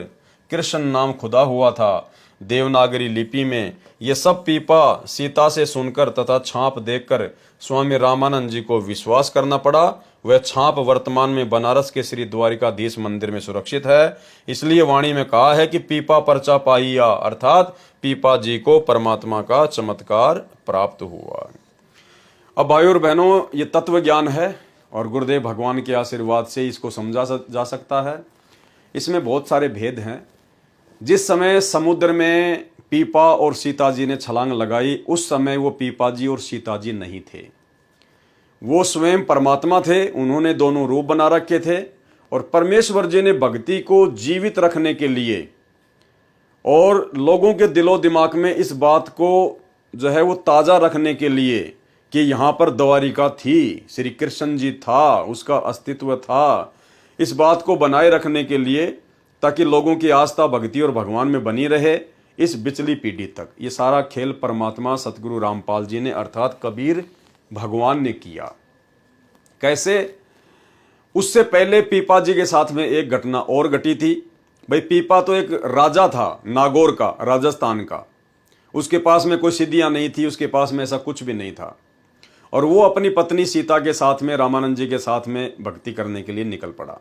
कृष्ण नाम खुदा हुआ था देवनागरी लिपि में, ये सब पीपा सीता से सुनकर तथा छाप देखकर स्वामी रामानंद जी को विश्वास करना पड़ा। वह छाप वर्तमान में बनारस के श्री द्वारिकाधीश मंदिर में सुरक्षित है। इसलिए वाणी में कहा है कि पीपा परचा पाइया, अर्थात पीपा जी को परमात्मा का चमत्कार प्राप्त हुआ। अब भाइयों और बहनों, ये तत्व ज्ञान है और गुरुदेव भगवान के आशीर्वाद से इसको समझा जा सकता है। इसमें बहुत सारे भेद हैं। जिस समय समुद्र में पीपा और सीता जी ने छलांग लगाई, उस समय वो पीपा जी और सीता जी नहीं थे, वो स्वयं परमात्मा थे। उन्होंने दोनों रूप बना रखे थे और परमेश्वर जी ने भक्ति को जीवित रखने के लिए और लोगों के दिलो दिमाग में इस बात को जो है वो ताज़ा रखने के लिए कि यहाँ पर द्वारिका थी, श्री कृष्ण जी था, उसका अस्तित्व था, इस बात को बनाए रखने के लिए ताकि लोगों की आस्था भक्ति और भगवान में बनी रहे इस बिचली पीढ़ी तक। ये सारा खेल परमात्मा सतगुरु रामपाल जी ने अर्थात कबीर भगवान ने किया। कैसे? उससे पहले पीपा जी के साथ में एक घटना और घटी थी। भाई, पीपा तो एक राजा था, नागौर का, राजस्थान का। उसके पास में कोई सिद्धियां नहीं थी, उसके पास में ऐसा कुछ भी नहीं था, और वो अपनी पत्नी सीता के साथ में, रामानंद जी के साथ में भक्ति करने के लिए निकल पड़ा।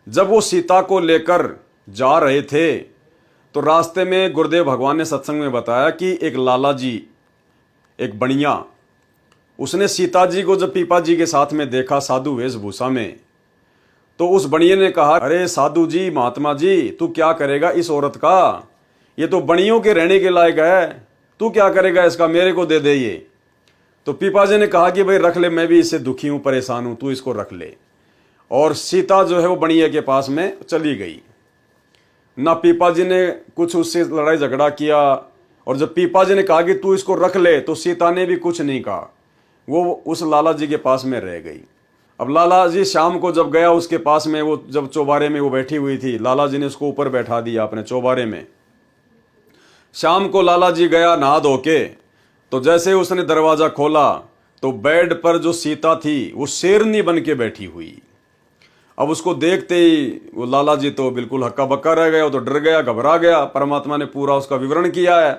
जब वो सीता को लेकर जा रहे थे तो रास्ते में गुरुदेव भगवान ने सत्संग में बताया कि एक लाला जी, एक बनिया, उसने सीता जी को जब पीपा जी के साथ में देखा साधु वेशभूषा में, तो उस बनिए ने कहा, अरे साधु जी, महात्मा जी, तू क्या करेगा इस औरत का? ये तो बनियों के रहने के लायक है, तू क्या करेगा इसका? मेरे को दे दे ये। तो पीपा जी ने कहा कि भाई रख ले, मैं भी इससे दुखी हूं, परेशान हूं, तू इसको रख ले। और सीता जो है वो बनिए के पास में चली गई। ना पीपा जी ने कुछ उससे लड़ाई झगड़ा किया, और जब पीपा जी ने कहा कि तू इसको रख ले तो सीता ने भी कुछ नहीं कहा, वो उस लाला जी के पास में रह गई। अब लाला जी शाम को जब गया उसके पास में, वो जब चौबारे में वो बैठी हुई थी, लाला जी ने उसको ऊपर बैठा दिया अपने चौबारे में। शाम को लाला जी गया नहा धो के, तो जैसे उसने दरवाजा खोला तो बेड पर जो सीता थी वो शेरनी बन के बैठी हुई। अब उसको देखते ही वो लाला जी तो बिल्कुल हक्का बक्का रह गया, वो तो डर गया, घबरा गया। परमात्मा ने पूरा उसका विवरण किया है।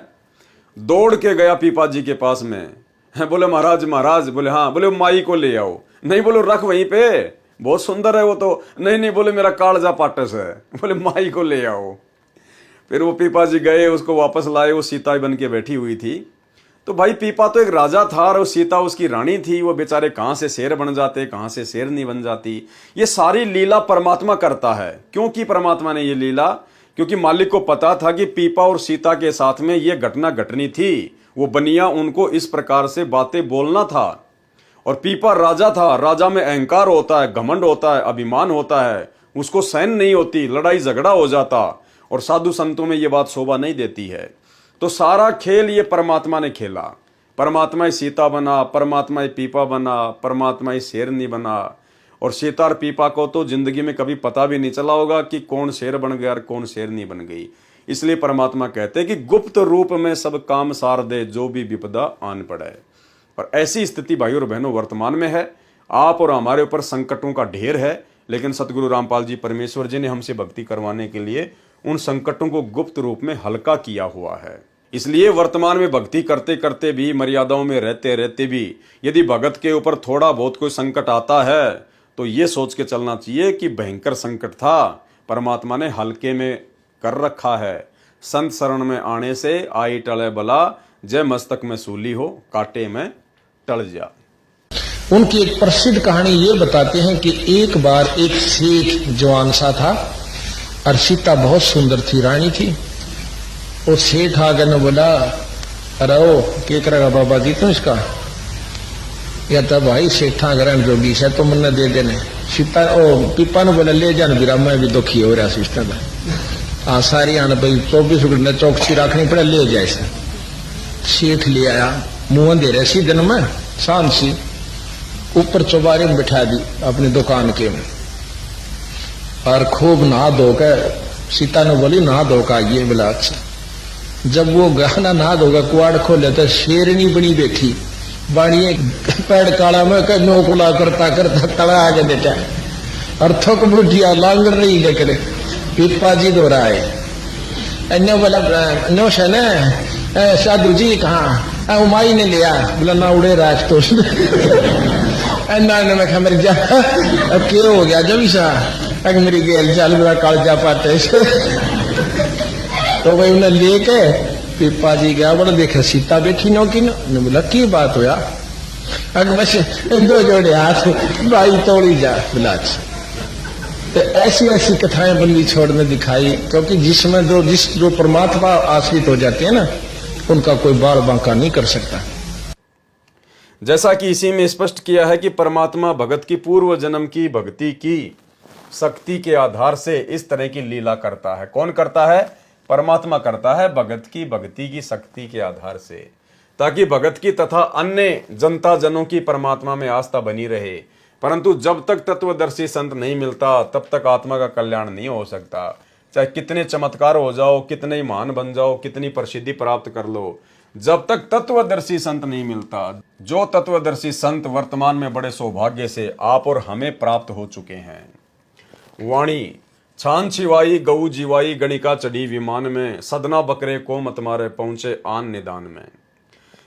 दौड़ के गया पीपा जी के पास में, बोले महाराज महाराज, बोले हाँ, बोले माई को ले आओ। नहीं, बोलो रख वहीं पे, बहुत सुंदर है वो तो। नहीं, बोले मेरा कालजा पाटस है, बोले माई को ले आओ। फिर वो पीपा जी गए, उसको वापस लाए, वो सीता बन के बैठी हुई थी। तो भाई पीपा तो एक राजा था और सीता उसकी रानी थी, वो बेचारे कहां से शेर बन जाते, कहां से शेर नहीं बन जाती। ये सारी लीला परमात्मा करता है। क्यों की परमात्मा ने ये लीला? क्योंकि मालिक को पता था कि पीपा और सीता के साथ में ये घटना घटनी थी। वो बनिया उनको इस प्रकार से बातें बोलना था। और पीपा राजा था, राजा में अहंकार होता है, घमंड होता है, अभिमान होता है, उसको सहन नहीं होती, लड़ाई झगड़ा हो जाता। और साधु संतों में ये बात शोभा नहीं देती है। तो सारा खेल ये परमात्मा ने खेला। परमात्मा ही सीता बना, परमात्मा ही पीपा बना, परमात्मा ही शेरनी बना। और सीता और पीपा को तो जिंदगी में कभी पता भी नहीं चला होगा कि कौन शेर बन गया और कौन शेरनी बन गई। इसलिए परमात्मा कहते हैं कि गुप्त रूप में सब काम सार दे, जो भी विपदा आन पड़े। और ऐसी स्थिति भाइयों और बहनों वर्तमान में है। आप और हमारे ऊपर संकटों का ढेर है, लेकिन सतगुरु रामपाल जी परमेश्वर जी ने हमसे भक्ति करवाने के लिए उन संकटों को गुप्त रूप में हल्का किया हुआ है। इसलिए वर्तमान में भक्ति करते करते भी, मर्यादाओं में रहते रहते भी, यदि भगत के ऊपर थोड़ा बहुत कोई संकट आता है तो ये सोच के चलना चाहिए कि भयंकर संकट था, परमात्मा ने हल्के में कर रखा है। संत शरण में आने से आई टले बला, जय मस्तक में सूली हो, कांटे में टल जा। उनकी एक प्रसिद्ध कहानी ये बताते हैं कि एक बार एक सेठ जवान सा था और सीता बहुत सुंदर थी, रानी थी। वो सेठ आगे ने बोला, अरे ओ क्या करेगा बाबा जी तो इसका, या तो भाई सेठा ग्रहण जोगी से तो मन दे देने। सीता ओ पीपा ने बोला, ले जान बिरा, मैं भी दुखी हो रहा सिस्टम में। हाँ सारी आने भाई 24 घंटे चौकसी रखनी पड़े, ले जाए से। सेठ ले आया, मुंह दे रहे सी दिन में शांत सी, ऊपर चौबारे में बिठा दी अपनी दुकान के में, और खूब नहा धोकर सीता ने बोली नहा धोकर आइए। बोला अच्छा। जब वो गहना नहा धोकर कुआड़ खोले तो शेरनी बनी बैठी, बाड़िए पैड़ काला में नोकुला करता करता तड़ा आगे देता और थक बुढ़िया लांग रही लेकर पीपा जी दो रहा है। बोला नो से न साधु जी कहाँ, उमाई ने लिया। बोला ना उड़े राज तो मैं खा मेरी जा क्या हो गया जब सा अगर मेरी गेल चाल मेरा कालजा पाते। तो भाई उन्हें लेके पीपा जी गया, बोला देखा सीता बैठी नो की नो। बोला की बात हो यार, अगर बस 2 जोड़े हाथ भाई तोड़ी जा। बोला अच्छा। तो ऐसी ऐसी कथाएं बंदी छोड़ने दिखाई, क्योंकि जिसमें जो परमात्मा आश्रित हो जाते हैं ना, उनका कोई बार बांका नहीं कर सकता। जैसा कि इसी में स्पष्ट किया है कि परमात्मा भगत की पूर्व जन्म की भक्ति की शक्ति के आधार से इस तरह की लीला करता है। कौन करता है? परमात्मा करता है, भगत की भक्ति की शक्ति के आधार से, ताकि भगत की तथा अन्य जनता जनों की परमात्मा में आस्था बनी रहे। परंतु जब तक तत्वदर्शी संत नहीं मिलता, तब तक आत्मा का कल्याण नहीं हो सकता। चाहे कितने चमत्कार हो जाओ, कितने ही महान बन जाओ, कितनी प्रसिद्धि प्राप्त कर लो, जब तक तत्वदर्शी संत नहीं मिलता। जो तत्वदर्शी संत वर्तमान में बड़े सौभाग्य से आप और हमें प्राप्त हो चुके हैं। वाणी छान छिवाई गऊ जीवाई, गणिका चढ़ी विमान में, सदना बकरे को मत मारे, पहुंचे आन निदान में।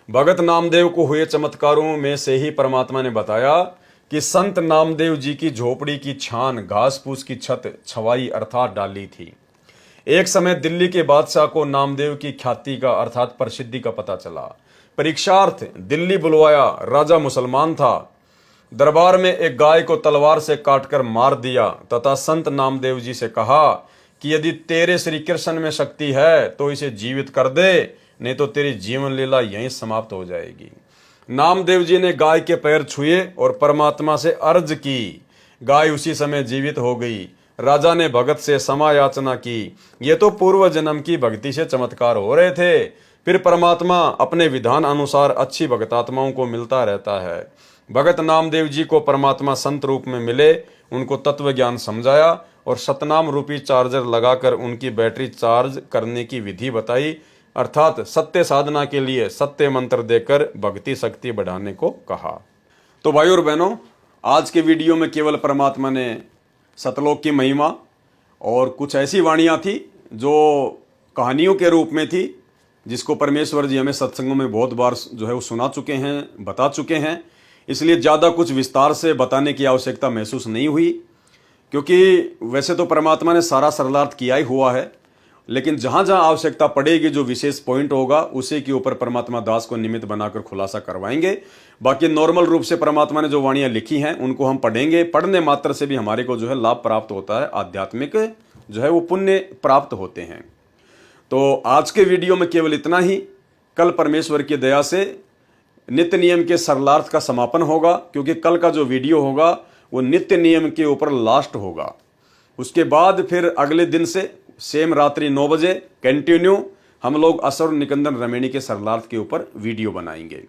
भगत नामदेव को हुए चमत्कारों में से ही परमात्मा ने बताया कि संत नामदेव जी की झोपड़ी की छान, घास फूस की छत छवाई अर्थात डाली थी। एक समय दिल्ली के बादशाह को नामदेव की ख्याति का अर्थात प्रसिद्धि का पता चला। परीक्षार्थ दिल्ली बुलवाया। राजा मुसलमान था। दरबार में एक गाय को तलवार से काटकर मार दिया तथा संत नामदेव जी से कहा कि यदि तेरे श्री कृष्ण में शक्ति है तो इसे जीवित कर दे, नहीं तो तेरी जीवन लीला यहीं समाप्त हो जाएगी। नामदेव जी ने गाय के पैर छुए और परमात्मा से अर्ज की। गाय उसी समय जीवित हो गई। राजा ने भगत से क्षमा याचना की। ये तो पूर्व जन्म की भक्ति से चमत्कार हो रहे थे। फिर परमात्मा अपने विधान अनुसार अच्छी भगतात्माओं को मिलता रहता है। भगत नामदेव जी को परमात्मा संत रूप में मिले, उनको तत्व ज्ञान समझाया और सतनाम रूपी चार्जर लगाकर उनकी बैटरी चार्ज करने की विधि बताई, अर्थात सत्य साधना के लिए सत्य मंत्र देकर भक्ति शक्ति बढ़ाने को कहा। तो भाइयों और बहनों, आज के वीडियो में केवल परमात्मा ने सतलोक की महिमा और कुछ ऐसी वाणियाँ थी जो कहानियों के रूप में थी, जिसको परमेश्वर जी हमें सत्संगों में बहुत बार जो है वो सुना चुके हैं, बता चुके हैं। इसलिए ज़्यादा कुछ विस्तार से बताने की आवश्यकता महसूस नहीं हुई, क्योंकि वैसे तो परमात्मा ने सारा सरलार्थ किया ही हुआ है। लेकिन जहां जहां आवश्यकता पड़ेगी, जो विशेष पॉइंट होगा, उसी के ऊपर परमात्मा दास को निमित्त बनाकर खुलासा करवाएंगे। बाकी नॉर्मल रूप से परमात्मा ने जो वाणियां लिखी हैं उनको हम पढ़ेंगे। पढ़ने मात्र से भी हमारे को जो है लाभ प्राप्त होता है, आध्यात्मिक जो है वो पुण्य प्राप्त होते हैं। तो आज के वीडियो में केवल इतना ही। कल परमेश्वर की दया से नित्य नियम के सरलार्थ का समापन होगा, क्योंकि कल का जो वीडियो होगा वो नित्य नियम के ऊपर लास्ट होगा। उसके बाद फिर अगले दिन से सेम रात्रि 9 बजे कंटिन्यू हम लोग असुर निकंदन रमेणी के सरलार्थ के ऊपर वीडियो बनाएंगे।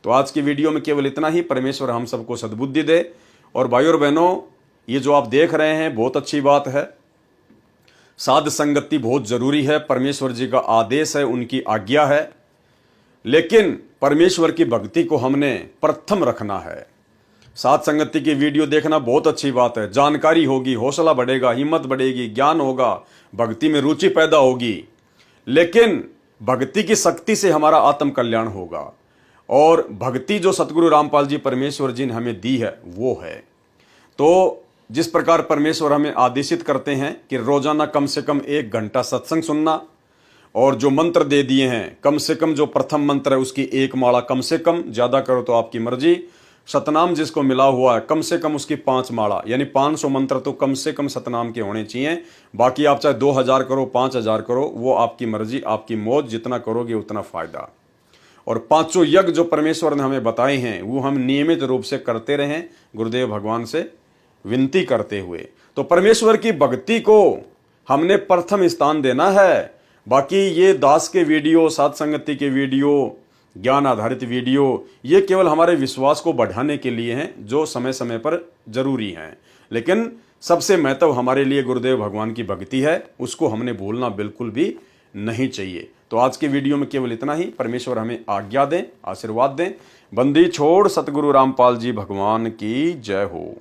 तो आज की वीडियो में केवल इतना ही। परमेश्वर हम सबको सद्बुद्धि दे। और भाइयों और बहनों, ये जो आप देख रहे हैं बहुत अच्छी बात है। साध संगति बहुत जरूरी है, परमेश्वर जी का आदेश है, उनकी आज्ञा है। लेकिन परमेश्वर की भक्ति को हमने प्रथम रखना है। साध संगति की वीडियो देखना बहुत अच्छी बात है, जानकारी होगी, हौसला बढ़ेगा, हिम्मत बढ़ेगी, ज्ञान होगा, भक्ति में रुचि पैदा होगी। लेकिन भक्ति की शक्ति से हमारा आत्म कल्याण होगा। और भक्ति जो सतगुरु रामपाल जी परमेश्वर जी ने हमें दी है वो है। तो जिस प्रकार परमेश्वर हमें आदेशित करते हैं कि रोजाना कम से कम 1 घंटा सत्संग सुनना, और जो मंत्र दे दिए हैं कम से कम जो प्रथम मंत्र है उसकी 1 माला कम से कम, ज्यादा करो तो आपकी मर्जी। सतनाम जिसको मिला हुआ है कम से कम उसकी 5 माला, यानी 500 मंत्र तो कम से कम सतनाम के होने चाहिए। बाकी आप चाहे 2000 करो, 5000 करो, वो आपकी मर्जी, आपकी मौज, जितना करोगे उतना फायदा। और 5 यज्ञ जो परमेश्वर ने हमें बताए हैं वो हम नियमित रूप से करते रहें, गुरुदेव भगवान से विनती करते हुए। तो परमेश्वर की भक्ति को हमने प्रथम स्थान देना है। बाकी ये दास के वीडियो, साध संगति के वीडियो, ज्ञान आधारित वीडियो, ये केवल हमारे विश्वास को बढ़ाने के लिए हैं, जो समय समय पर जरूरी हैं। लेकिन सबसे महत्व हमारे लिए गुरुदेव भगवान की भक्ति है, उसको हमने भूलना बिल्कुल भी नहीं चाहिए। तो आज के वीडियो में केवल इतना ही। परमेश्वर हमें आज्ञा दें, आशीर्वाद दें। बंदी छोड़ सतगुरु रामपाल जी भगवान की जय हो।